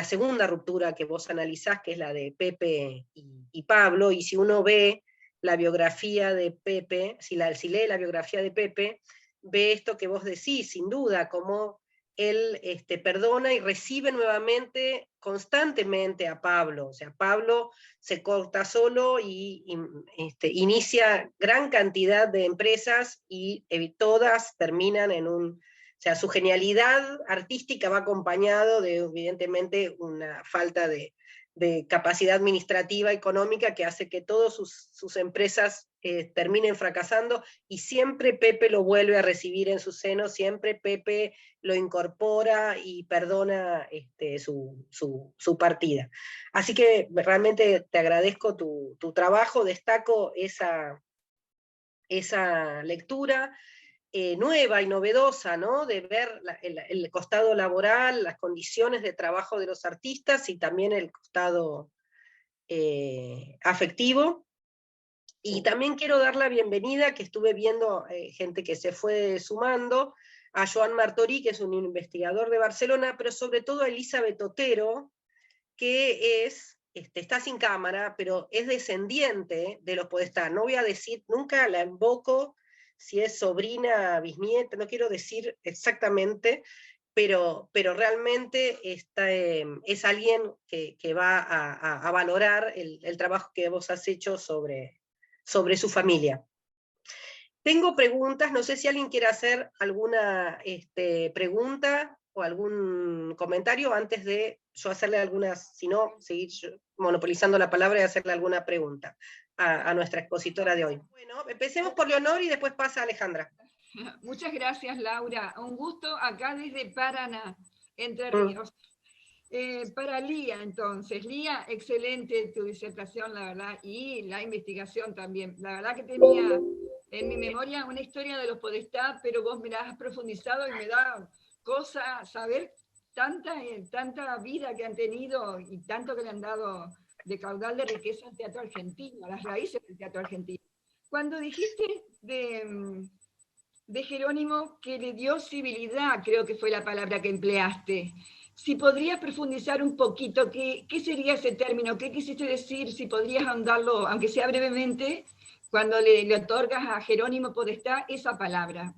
segunda ruptura que vos analizás, que es la de Pepe y Pablo, y si uno ve la biografía de Pepe, si lee la biografía de Pepe, ve esto que vos decís, sin duda, como él perdona y recibe nuevamente, constantemente a Pablo. O sea, Pablo se corta solo y inicia gran cantidad de empresas, y todas terminan en un... O sea, su genialidad artística va acompañado de, evidentemente, una falta de capacidad administrativa, económica, que hace que todas sus empresas terminen fracasando, y siempre Pepe lo vuelve a recibir en su seno, siempre Pepe lo incorpora y perdona su partida. Así que realmente te agradezco tu trabajo, destaco esa lectura nueva y novedosa, ¿no? De ver el costado laboral, las condiciones de trabajo de los artistas, y también el costado afectivo. Y también quiero dar la bienvenida, que estuve viendo gente que se fue sumando, a Joan Martori, que es un investigador de Barcelona, pero sobre todo a Elizabeth Otero, que está sin cámara, pero es descendiente de los Podestá. No voy a decir, nunca la invoco si es sobrina, bisnieta, no quiero decir exactamente, pero realmente es alguien que va a valorar el trabajo que vos has hecho sobre su familia. Tengo preguntas, no sé si alguien quiere hacer alguna pregunta o algún comentario antes de yo hacerle algunas, si no, seguir monopolizando la palabra y hacerle alguna pregunta a nuestra expositora de hoy. Bueno, empecemos por Leonor y después pasa Alejandra. Muchas gracias, Laura. Un gusto acá desde Paraná, Entre Ríos. Para Lía, entonces. Lía, excelente tu disertación, la verdad, y la investigación también. La verdad que tenía en mi memoria una historia de los Podestá, pero vos me la has profundizado y me da cosa saber tanta vida que han tenido y tanto que le han dado de caudal de riqueza al teatro argentino, a las raíces del teatro argentino. Cuando dijiste de Jerónimo que le dio civilidad, creo que fue la palabra que empleaste. Si podrías profundizar un poquito, ¿qué sería ese término? ¿Qué quisiste decir? Si podrías ahondarlo, aunque sea brevemente, cuando le otorgas a Jerónimo Podestá esa palabra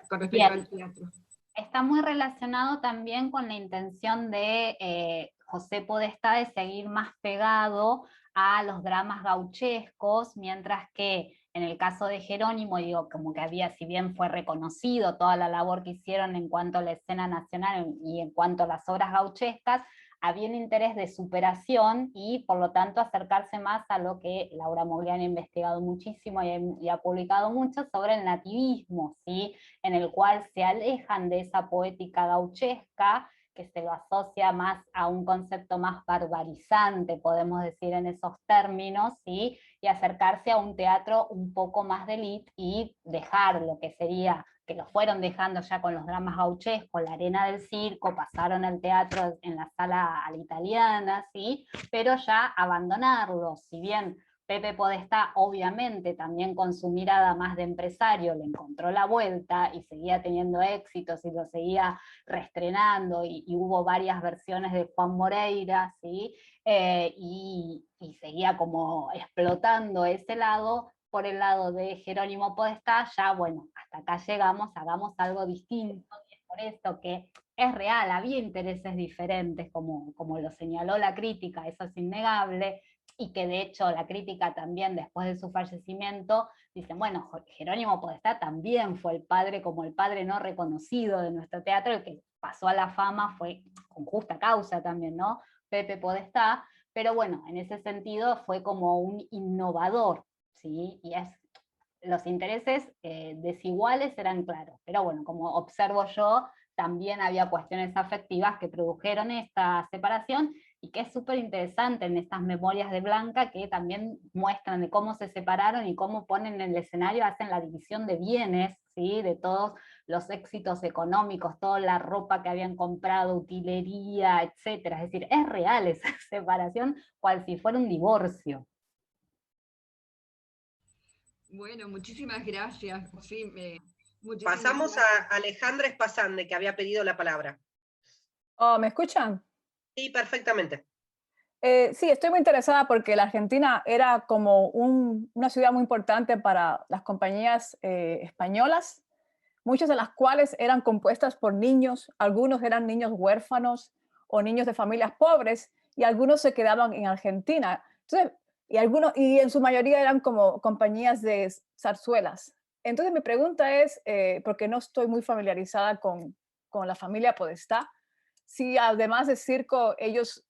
con respecto al teatro. Está muy relacionado también con la intención de José Podestá de seguir más pegado a los dramas gauchescos, mientras que en el caso de Jerónimo, digo, como que había, si bien fue reconocido toda la labor que hicieron en cuanto a la escena nacional y en cuanto a las obras gauchescas, había un interés de superación y por lo tanto acercarse más a lo que Laura Mogliani ha investigado muchísimo y ha publicado mucho sobre el nativismo, ¿sí? En el cual se alejan de esa poética gauchesca que se lo asocia más a un concepto más barbarizante, podemos decir en esos términos, ¿sí? Y acercarse a un teatro un poco más de élite y dejar lo que sería, que lo fueron dejando ya con los dramas gauchescos, la arena del circo, pasaron al teatro en la sala a la italiana, ¿sí? Pero ya abandonarlo, si bien Pepe Podestá, obviamente, también con su mirada más de empresario, le encontró la vuelta y seguía teniendo éxitos y lo seguía reestrenando, y hubo varias versiones de Juan Moreira, ¿sí? Y seguía como explotando ese lado. Por el lado de Jerónimo Podestá, ya bueno, hasta acá llegamos, hagamos algo distinto, y es por esto que es real, había intereses diferentes, como lo señaló la crítica, eso es innegable, y que de hecho la crítica también después de su fallecimiento dicen, bueno, Jerónimo Podestá también fue el padre, como el padre no reconocido de nuestro teatro, el que pasó a la fama fue con justa causa también, ¿no? Pepe Podestá, pero bueno, en ese sentido fue como un innovador, ¿sí? Y es los intereses desiguales eran claros. Pero bueno, como observo yo, también había cuestiones afectivas que produjeron esta separación, y que es súper interesante en estas memorias de Blanca, que también muestran de cómo se separaron y cómo ponen en el escenario, hacen la división de bienes, ¿sí? De todos los éxitos económicos, toda la ropa que habían comprado, utilería, etcétera. Es decir, es real esa separación, cual si fuera un divorcio. Bueno, muchísimas gracias. Sí, muchísimas Pasamos gracias. a Alejandra Espasande, que había pedido la palabra. Oh, ¿me escuchan? Sí, perfectamente. Sí, estoy muy interesada porque la Argentina era como una ciudad muy importante para las compañías españolas, muchas de las cuales eran compuestas por niños, algunos eran niños huérfanos o niños de familias pobres, y algunos se quedaban en Argentina. Entonces, y en su mayoría eran como compañías de zarzuelas. Entonces mi pregunta es, porque no estoy muy familiarizada con la familia Podestá, si además de circo ellos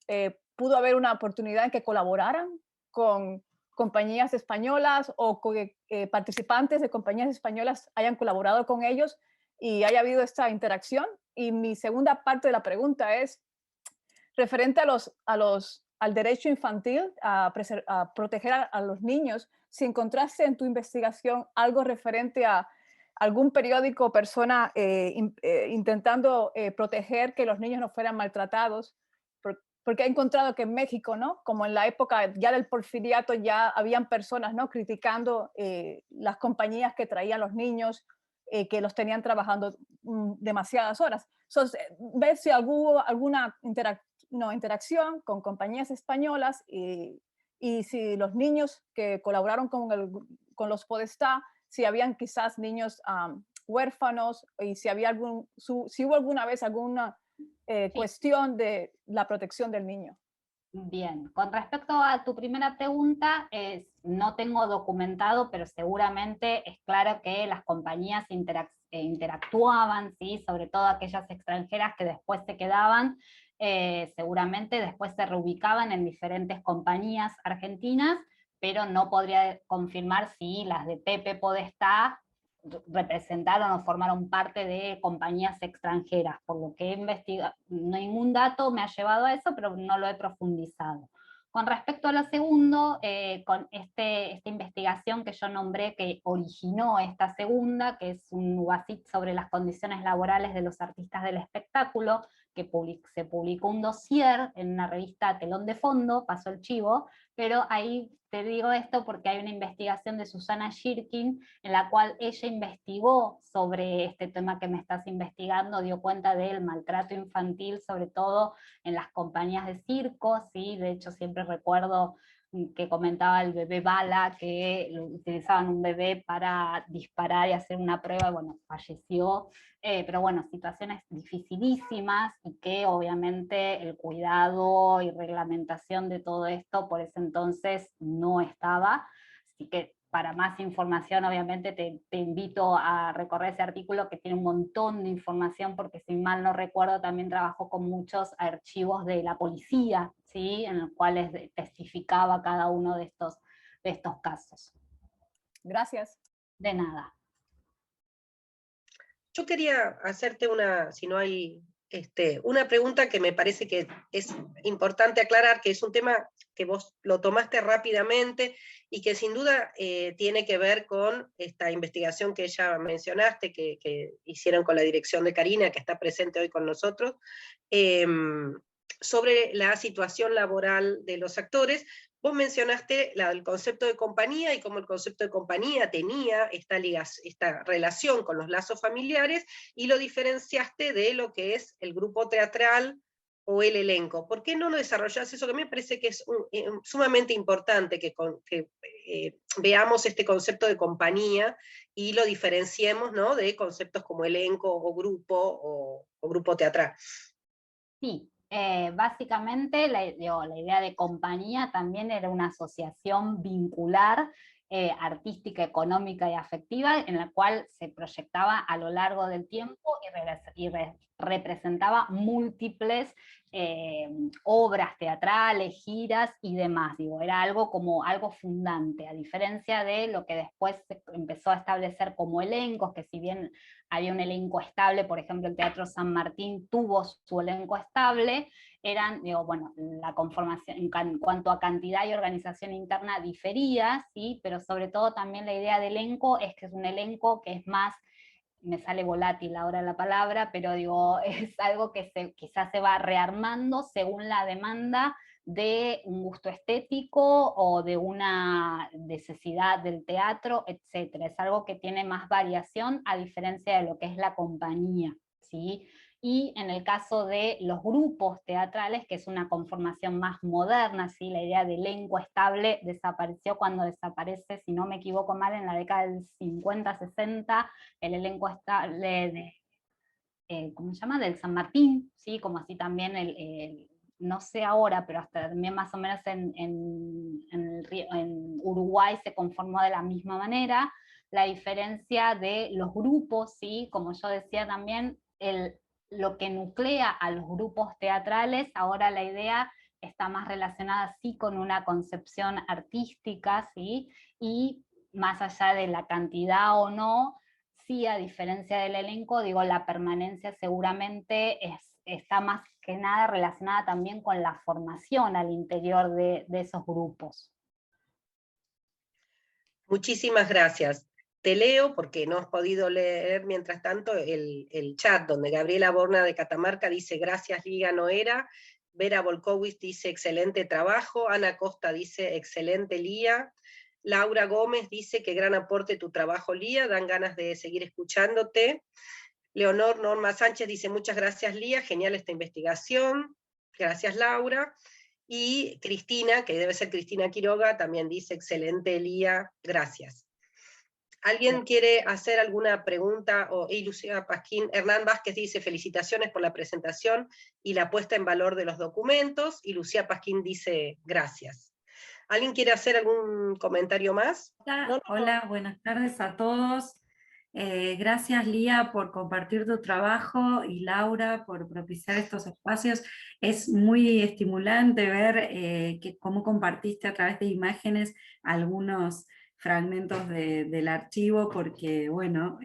pudo haber una oportunidad en que colaboraran con compañías españolas, o que participantes de compañías españolas hayan colaborado con ellos y haya habido esta interacción. Y mi segunda parte de la pregunta es referente al derecho infantil, a proteger a los niños. Si encontraste en tu investigación algo referente a algún periódico o persona intentando proteger que los niños no fueran maltratados, porque he encontrado que en México, ¿no? Como en la época ya del porfiriato, ya habían personas, ¿no? Criticando las compañías que traían los niños, que los tenían trabajando demasiadas horas. Entonces, ver si hubo alguna interacción con compañías españolas, y si los niños que colaboraron con los Podestá, si habían quizás niños huérfanos, y si hubo alguna vez alguna cuestión de la protección del niño. Bien, con respecto a tu primera pregunta, no tengo documentado, pero seguramente es claro que las compañías interactuaban, ¿sí? Sobre todo aquellas extranjeras que después se quedaban, seguramente después se reubicaban en diferentes compañías argentinas, pero no podría confirmar si las de Pepe Podestá representaron o formaron parte de compañías extranjeras, por lo que he investigado, ningún dato me ha llevado a eso, pero no lo he profundizado. Con respecto a lo segundo, con esta investigación que yo nombré, que originó esta segunda, que es un UASIT sobre las condiciones laborales de los artistas del espectáculo, que se publicó un dossier en una revista Telón de Fondo, pasó el chivo, pero ahí te digo esto porque hay una investigación de Susana Shirkin, en la cual ella investigó sobre este tema que me estás investigando, dio cuenta del maltrato infantil, sobre todo en las compañías de circo, ¿sí? De hecho siempre recuerdo que comentaba el bebé bala, que utilizaban un bebé para disparar y hacer una prueba, y bueno, falleció. Pero bueno, situaciones dificilísimas, y que obviamente el cuidado y reglamentación de todo esto por ese entonces no estaba. Así que para más información obviamente te invito a recorrer ese artículo, que tiene un montón de información, porque si mal no recuerdo también trabajó con muchos archivos de la policía, ¿sí? En los cuales testificaba cada uno de estos casos. Gracias. De nada. Yo quería hacerte si no hay, una pregunta que me parece que es importante aclarar, que es un tema que vos lo tomaste rápidamente y que sin duda tiene que ver con esta investigación que ya mencionaste, que hicieron con la dirección de Karina, que está presente hoy con nosotros, sobre la situación laboral de los actores. Vos mencionaste el concepto de compañía y cómo el concepto de compañía tenía esta relación con los lazos familiares, y lo diferenciaste de lo que es el grupo teatral o el elenco. ¿Por qué no lo desarrollás eso? Que me parece que es sumamente importante que veamos este concepto de compañía y lo diferenciemos, ¿no?, de conceptos como elenco o grupo teatral. Sí, básicamente la idea de compañía también era una asociación vincular, artística, económica y afectiva, en la cual se proyectaba a lo largo del tiempo y representaba múltiples obras teatrales, giras y demás. Digo, era algo como algo fundante, a diferencia de lo que después se empezó a establecer como elencos, que si bien había un elenco estable, por ejemplo el Teatro San Martín tuvo su elenco estable, eran, digo, bueno, la conformación en cuanto a cantidad y organización interna difería, ¿sí? Pero sobre todo también la idea de elenco es que es un elenco que es más, me sale volátil ahora la palabra, pero digo, es algo que quizás se va rearmando según la demanda de un gusto estético o de una necesidad del teatro, etc. Es algo que tiene más variación a diferencia de lo que es la compañía, ¿sí? Y en el caso de los grupos teatrales, que es una conformación más moderna, ¿sí? La idea de elenco estable desapareció cuando desaparece, si no me equivoco mal, en la década del 50-60, el elenco estable de, ¿cómo se llama? Del San Martín, ¿sí? Como así también no sé ahora, pero hasta también más o menos en Uruguay se conformó de la misma manera. La diferencia de los grupos, ¿sí? Como yo decía también, lo que nuclea a los grupos teatrales, ahora la idea está más relacionada sí con una concepción artística, ¿sí? Y más allá de la cantidad o no, sí, a diferencia del elenco, digo, la permanencia seguramente está más que nada relacionada también con la formación al interior de esos grupos. Muchísimas gracias. Te leo, porque no has podido leer mientras tanto, el chat, donde Gabriela Borna de Catamarca dice, gracias Liga Noera, Vera Volkowitz dice, excelente trabajo, Ana Costa dice, excelente Lía, Laura Gómez dice, que gran aporte tu trabajo Lía, dan ganas de seguir escuchándote. Leonor Norma Sánchez dice, muchas gracias Lía, genial esta investigación, gracias Laura. Y Cristina, que debe ser Cristina Quiroga, también dice, excelente Lía, gracias. ¿Alguien quiere hacer alguna pregunta? Lucía Pasquín, Hernán Vázquez dice, felicitaciones por la presentación y la puesta en valor de los documentos, y Lucía Pasquín dice, gracias. ¿Alguien quiere hacer algún comentario más? Hola, buenas tardes a todos. Gracias Lía por compartir tu trabajo y Laura por propiciar estos espacios. Es muy estimulante ver cómo compartiste a través de imágenes algunos fragmentos del archivo, porque bueno,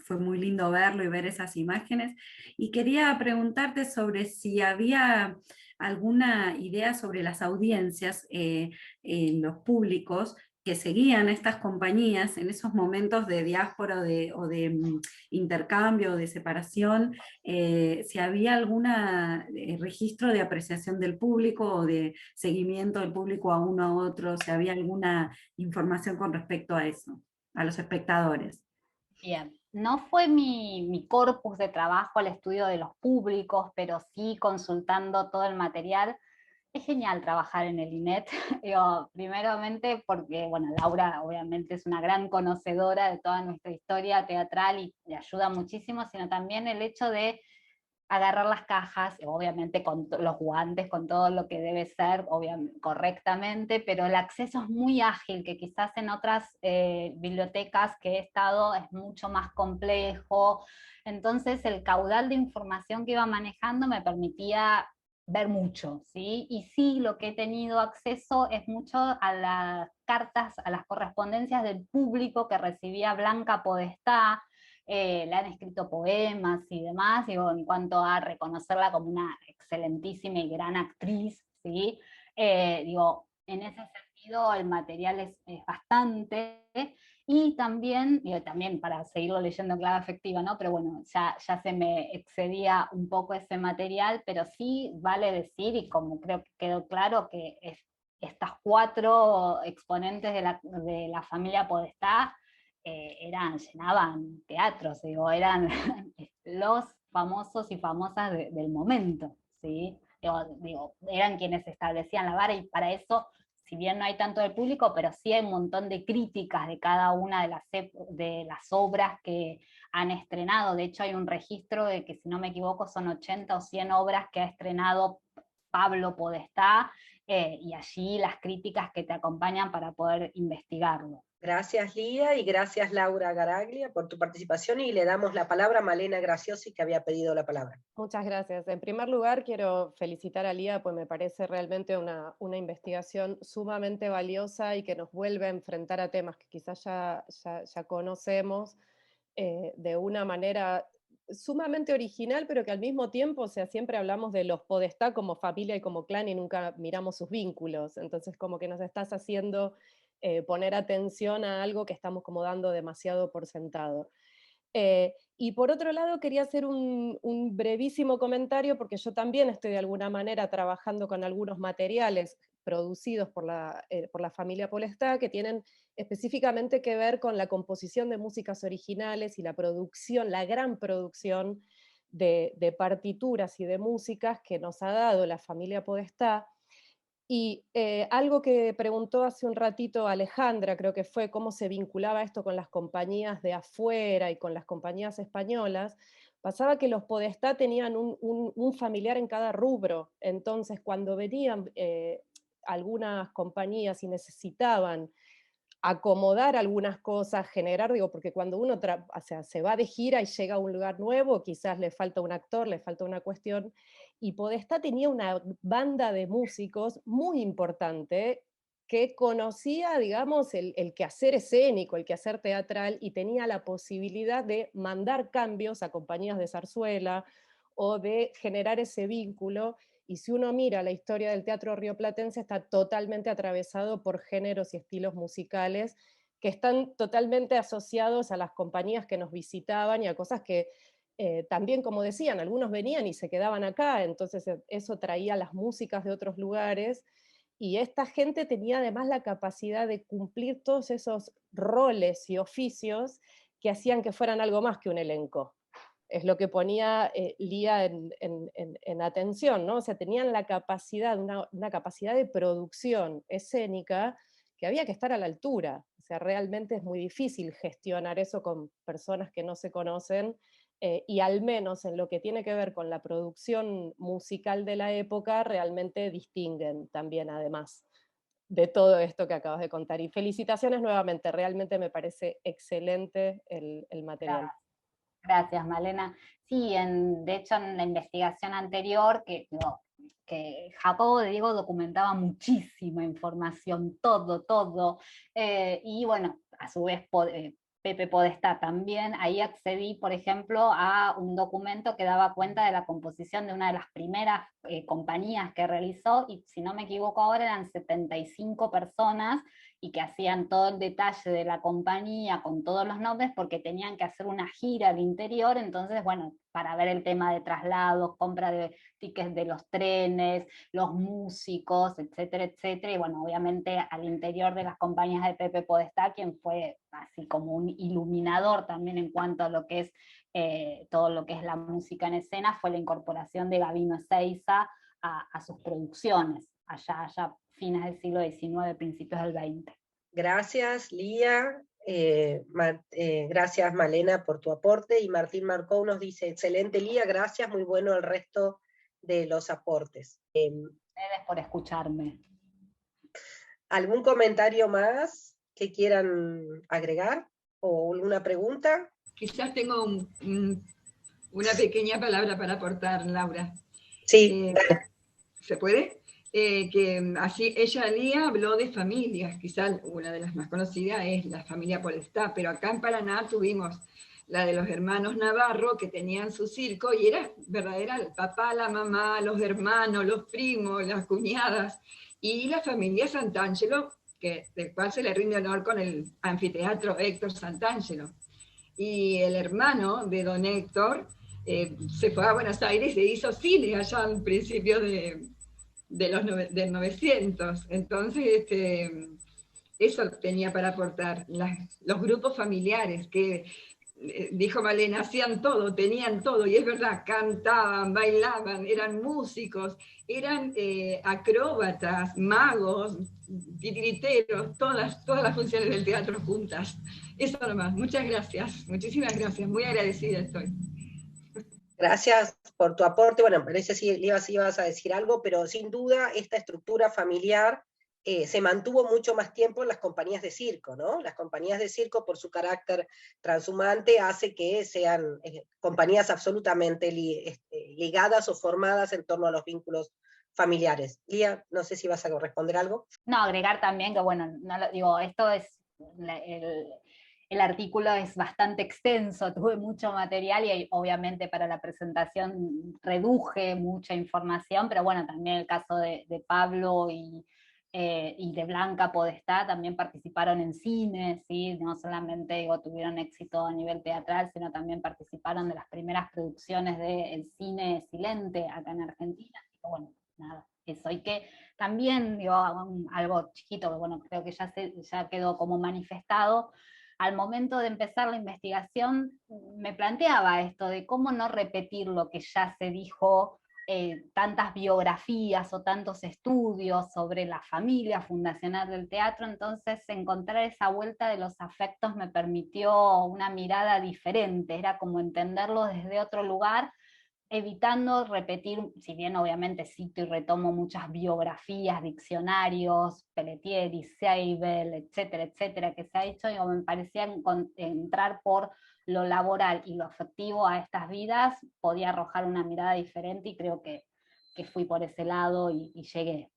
fue muy lindo verlo y ver esas imágenes. Y quería preguntarte sobre si había alguna idea sobre las audiencias en los públicos que seguían a estas compañías en esos momentos de diáspora o de intercambio o de separación, si había algún registro de apreciación del público o de seguimiento del público a uno a otro, si había alguna información con respecto a eso, a los espectadores. Bien, no fue mi corpus de trabajo el estudio de los públicos, pero sí consultando todo el material. Es genial trabajar en el INET, digo, primeramente porque, bueno, Laura obviamente es una gran conocedora de toda nuestra historia teatral y le ayuda muchísimo, sino también el hecho de agarrar las cajas, obviamente con los guantes, con todo lo que debe ser, obviamente, correctamente, pero el acceso es muy ágil, que quizás en otras bibliotecas que he estado es mucho más complejo. Entonces el caudal de información que iba manejando me permitía ver mucho, ¿sí? Y sí, lo que he tenido acceso es mucho a las cartas, a las correspondencias del público que recibía Blanca Podestá. Le han escrito poemas y demás, digo, en cuanto a reconocerla como una excelentísima y gran actriz, ¿sí? Digo, en ese sentido el material es bastante, y también, digo, también para seguirlo leyendo en clave afectiva, ¿no? Pero bueno, ya se me excedía un poco ese material, pero sí vale decir, y como creo que quedó claro, que estas 4 exponentes de la familia Podestá llenaban teatros, digo, eran los famosos y famosas del momento, ¿sí? Digo, eran quienes establecían la vara, y para eso, si bien no hay tanto del público, pero sí hay un montón de críticas de cada una de las obras que han estrenado. De hecho hay un registro de que, si no me equivoco, son 80 o 100 obras que ha estrenado Pablo Podestá, y allí las críticas que te acompañan para poder investigarlo. Gracias Lía y gracias Laura Garaglia por tu participación, y le damos la palabra a Malena Graciosi, que había pedido la palabra. Muchas gracias. En primer lugar quiero felicitar a Lía, pues me parece realmente una investigación sumamente valiosa y que nos vuelve a enfrentar a temas que quizás ya conocemos de una manera sumamente original, pero que al mismo tiempo, o sea, siempre hablamos de los podestá como familia y como clan y nunca miramos sus vínculos. Entonces como que nos estás haciendo poner atención a algo que estamos como dando demasiado por sentado. Y por otro lado quería hacer un brevísimo comentario, porque yo también estoy de alguna manera trabajando con algunos materiales producidos por la familia Podestá, que tienen específicamente que ver con la composición de músicas originales y la producción, la gran producción de partituras y de músicas que nos ha dado la familia Podestá. Y algo que preguntó hace un ratito Alejandra, creo que fue cómo se vinculaba esto con las compañías de afuera y con las compañías españolas, pasaba que los Podestá tenían un familiar en cada rubro. Entonces cuando venían algunas compañías y necesitaban acomodar algunas cosas, generar, digo, porque cuando uno o sea, se va de gira y llega a un lugar nuevo, quizás le falta un actor, le falta una cuestión, y Podestá tenía una banda de músicos muy importante que conocía, digamos, el quehacer escénico, el quehacer teatral, y tenía la posibilidad de mandar cambios a compañías de zarzuela o de generar ese vínculo. Y si uno mira la historia del teatro rioplatense, está totalmente atravesado por géneros y estilos musicales que están totalmente asociados a las compañías que nos visitaban y a cosas que también, como decían, algunos venían y se quedaban acá, entonces eso traía las músicas de otros lugares, y esta gente tenía además la capacidad de cumplir todos esos roles y oficios que hacían que fueran algo más que un elenco. Es lo que ponía Lía en atención, ¿no? O sea, tenían la capacidad, una capacidad de producción escénica que había que estar a la altura. O sea, realmente es muy difícil gestionar eso con personas que no se conocen, y al menos en lo que tiene que ver con la producción musical de la época, realmente distinguen también, además de todo esto que acabas de contar. Y felicitaciones nuevamente, realmente me parece excelente el material. Gracias, Malena. Sí, de hecho en la investigación anterior, que Jacobo de Diego documentaba muchísima información, todo, y bueno, a su vez Pepe Podestá también, ahí accedí, por ejemplo, a un documento que daba cuenta de la composición de una de las primeras compañías que realizó, y si no me equivoco ahora eran 75 personas, y que hacían todo el detalle de la compañía con todos los nombres porque tenían que hacer una gira al interior. Entonces, bueno, para ver el tema de traslados, compra de tickets de los trenes, los músicos, etcétera, etcétera, y bueno, obviamente al interior de las compañías de Pepe Podestá, quien fue así como un iluminador también en cuanto a lo que es todo lo que es la música en escena, fue la incorporación de Gabino Ezeiza a sus producciones, allá fines del siglo XIX, principios del XX. Gracias, Lía. Gracias, Malena, por tu aporte. Y Martín Marcou nos dice, excelente, Lía, gracias, muy bueno el resto de los aportes. Ustedes por escucharme. ¿Algún comentario más que quieran agregar? ¿O alguna pregunta? Quizás tengo una pequeña palabra para aportar, Laura. Sí. ¿Se puede? Que así ella, Lía, habló de familias, quizás una de las más conocidas es la familia Podestá, pero acá en Paraná tuvimos la de los hermanos Navarro, que tenían su circo, y era verdadera el papá, la mamá, los hermanos, los primos, las cuñadas, y la familia Santangelo, del cual se le rinde honor con el anfiteatro Héctor Santangelo. Y el hermano de don Héctor se fue a Buenos Aires e hizo cine allá al principio del 900. Entonces, eso tenía para aportar. Los grupos familiares que, dijo Malena, hacían todo, tenían todo, y es verdad, cantaban, bailaban, eran músicos, eran acróbatas, magos, titiriteros, todas las funciones del teatro juntas. Eso nomás. Muchas gracias, muchísimas gracias, muy agradecida estoy. Gracias por tu aporte. Bueno, parece que ibas a decir algo, pero sin duda esta estructura familiar se mantuvo mucho más tiempo en las compañías de circo, ¿no? Las compañías de circo, por su carácter transhumante, hace que sean compañías absolutamente ligadas o formadas en torno a los vínculos familiares. Lía, no sé si vas a responder algo. No, agregar también que, bueno, digo, esto es, el artículo es bastante extenso, tuve mucho material y obviamente para la presentación reduje mucha información, pero bueno, también el caso de Pablo y de Blanca Podestá también participaron en cine, ¿sí? No solamente digo, tuvieron éxito a nivel teatral, sino también participaron de las primeras producciones del cine silente acá en Argentina. Así que bueno, nada, eso. Y que también, digo, algo chiquito, que bueno, creo que ya quedó como manifestado, al momento de empezar la investigación me planteaba esto de cómo no repetir lo que ya se dijo, tantas biografías o tantos estudios sobre la familia fundacional del teatro. Entonces encontrar esa vuelta de los afectos me permitió una mirada diferente, era como entenderlo desde otro lugar, evitando repetir, si bien obviamente cito y retomo muchas biografías, diccionarios, Pelletieri, Seibel, etcétera, etcétera, que se ha hecho, digo, me parecía entrar por lo laboral y lo afectivo a estas vidas, podía arrojar una mirada diferente, y creo que fui por ese lado y llegué.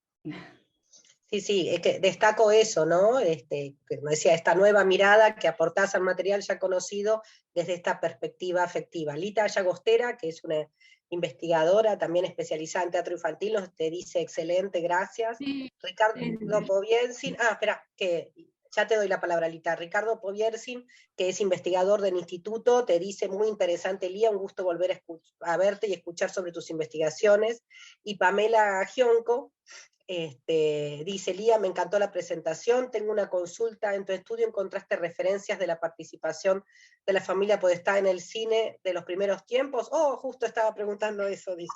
Sí, es que destaco eso, ¿no? Como decía, esta nueva mirada que aportás al material ya conocido desde esta perspectiva afectiva. Lita Llagostera, que es una investigadora también especializada en teatro infantil, nos te dice excelente, gracias. Sí, Ricardo Poviersin, espera, que ya te doy la palabra, Lita. Ricardo Poviersin, que es investigador del instituto, te dice muy interesante, Lía, un gusto volver a verte y escuchar sobre tus investigaciones. Y Pamela Gionco, dice, Lía, me encantó la presentación, tengo una consulta, en tu estudio encontraste referencias de la participación de la familia Podestá en el cine de los primeros tiempos. Justo estaba preguntando eso, dice.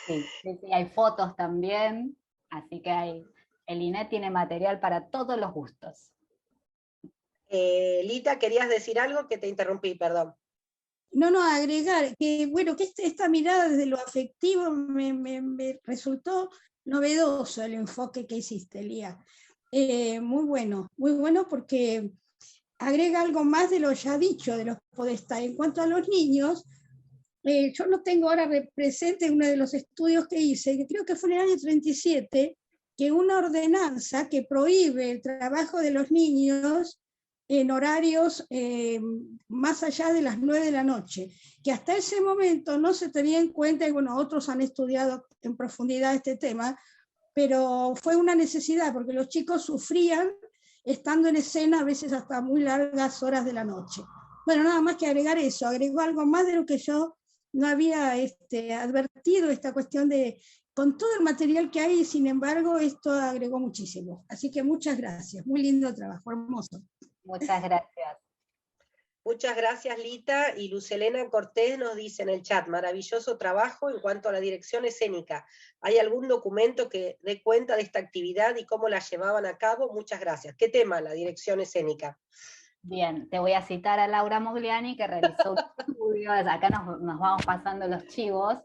Sí, hay fotos también, así que el INET tiene material para todos los gustos. Lita, ¿querías decir algo? Que te interrumpí, perdón. No, agregar que, bueno, que esta mirada desde lo afectivo me resultó novedoso el enfoque que hiciste, Lía. Muy bueno porque agrega algo más de lo ya dicho de los Podestá. En cuanto a los niños, yo no tengo ahora presente uno de los estudios que hice, que creo que fue en el año 37, que una ordenanza que prohíbe el trabajo de los niños en horarios más allá de las 9 de la noche, que hasta ese momento no se tenía en cuenta, y bueno, otros han estudiado en profundidad este tema, pero fue una necesidad, porque los chicos sufrían estando en escena a veces hasta muy largas horas de la noche. Bueno, nada más que agregar eso, agregó algo más de lo que yo no había advertido, esta cuestión de, con todo el material que hay, sin embargo, esto agregó muchísimo. Así que muchas gracias, muy lindo trabajo, hermoso. Muchas gracias. Muchas gracias, Lita. Y Lucelena Cortés nos dice en el chat, maravilloso trabajo en cuanto a la dirección escénica. ¿Hay algún documento que dé cuenta de esta actividad y cómo la llevaban a cabo? Muchas gracias. ¿Qué tema la dirección escénica? Bien, te voy a citar a Laura Mogliani, que realizó un estudio, acá nos vamos pasando los chivos,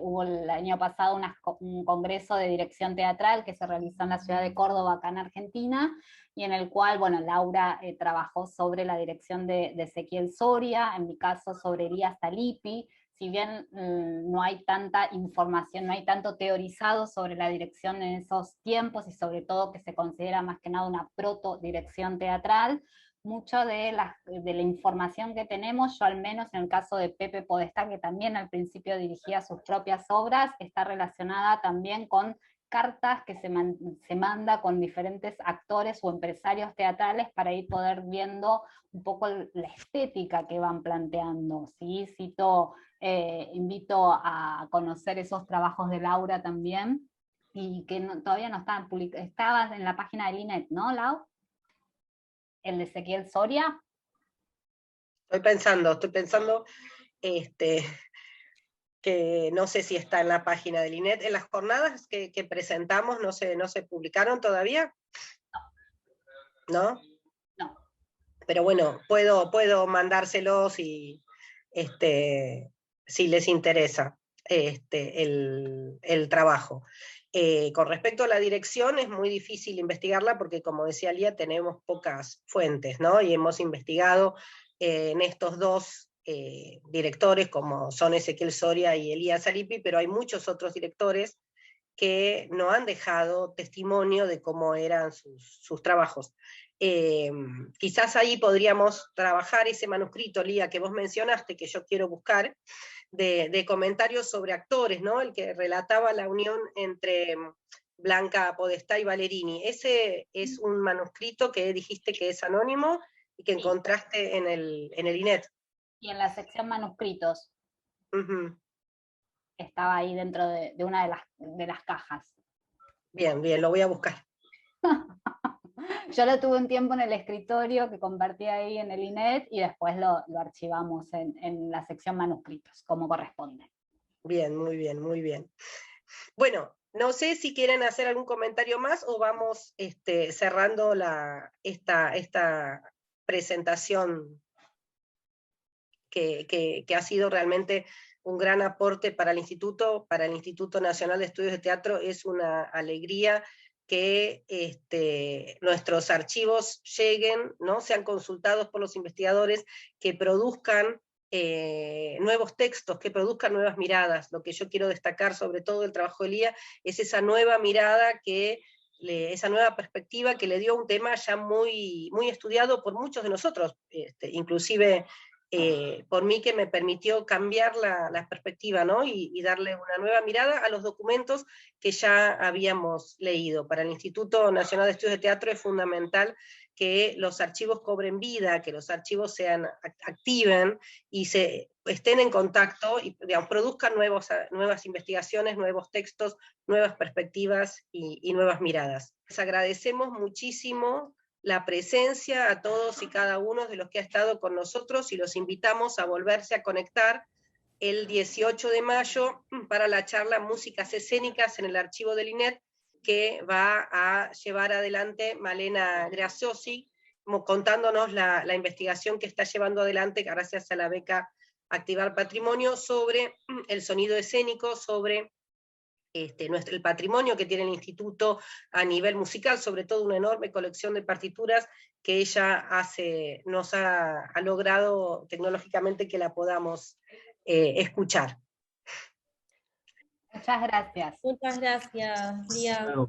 hubo el año pasado un congreso de dirección teatral que se realizó en la ciudad de Córdoba, acá en Argentina, y en el cual, bueno, Laura trabajó sobre la dirección de Ezequiel Soria, en mi caso sobre Elías Talipi. Si bien no hay tanta información, no hay tanto teorizado sobre la dirección en esos tiempos, y sobre todo que se considera más que nada una proto-dirección teatral, mucho de la información que tenemos, yo al menos en el caso de Pepe Podestá, que también al principio dirigía sus propias obras, está relacionada también con cartas que se manda con diferentes actores o empresarios teatrales para ir poder viendo un poco la estética que van planteando, ¿sí? Invito a conocer esos trabajos de Laura también, y que todavía no estaban publicados. Estabas en la página del INET, ¿no, Lau? El de Ezequiel Soria. Estoy pensando, que no sé si está en la página del INET. ¿En las jornadas que presentamos no se publicaron todavía? ¿No? No. Pero bueno, puedo mandárselos y si les interesa. el trabajo. Con respecto a la dirección, es muy difícil investigarla porque, como decía Lía, tenemos pocas fuentes, ¿no? Y hemos investigado en estos dos directores, como son Ezequiel Soria y Elías Alipi, pero hay muchos otros directores que no han dejado testimonio de cómo eran sus trabajos. Quizás ahí podríamos trabajar ese manuscrito, Lía, que vos mencionaste, que yo quiero buscar, de comentarios sobre actores, ¿no? El que relataba la unión entre Blanca Podestá y Ballerini. Ese es un manuscrito que dijiste que es anónimo y que encontraste en el INET. Y en la sección manuscritos. Uh-huh. Estaba ahí dentro de una de las cajas. Bien, bien, lo voy a buscar. Yo lo tuve un tiempo en el escritorio que compartí ahí en el INET y después lo archivamos en la sección manuscritos, como corresponde. Bien, muy bien, muy bien. Bueno, no sé si quieren hacer algún comentario más o vamos cerrando esta presentación que ha sido realmente un gran aporte para el Instituto Nacional de Estudios de Teatro. Es una alegría que nuestros archivos lleguen, ¿no? Sean consultados por los investigadores, que produzcan nuevos textos, que produzcan nuevas miradas. Lo que yo quiero destacar sobre todo del trabajo de Lía es esa nueva mirada, esa nueva perspectiva que le dio un tema ya muy, muy estudiado por muchos de nosotros, inclusive por mí, que me permitió cambiar la perspectiva, ¿no? y darle una nueva mirada a los documentos que ya habíamos leído. Para el Instituto Nacional de Estudios de Teatro es fundamental que los archivos cobren vida, que los archivos activen y estén en contacto y, digamos, produzcan nuevas investigaciones, nuevos textos, nuevas perspectivas y nuevas miradas. Les agradecemos muchísimo la presencia a todos y cada uno de los que ha estado con nosotros y los invitamos a volverse a conectar el 18 de mayo para la charla Músicas Escénicas en el archivo del INET, que va a llevar adelante Malena Graciosi, contándonos la investigación que está llevando adelante gracias a la beca Activar Patrimonio sobre el sonido escénico, sobre el patrimonio que tiene el instituto a nivel musical, sobre todo una enorme colección de partituras que ella nos ha logrado tecnológicamente que la podamos escuchar. Muchas gracias. Muchas gracias, Lía. Bueno,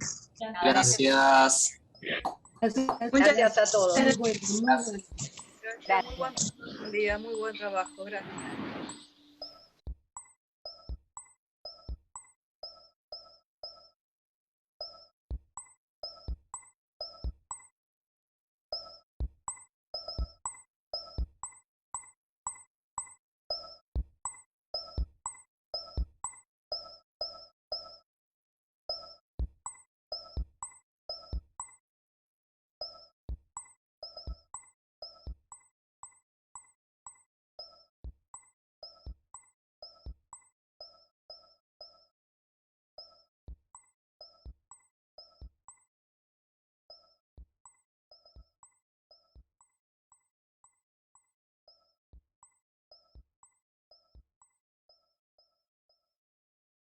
gracias. Gracias a todos. Gracias. Gracias. Muy buen trabajo, gracias.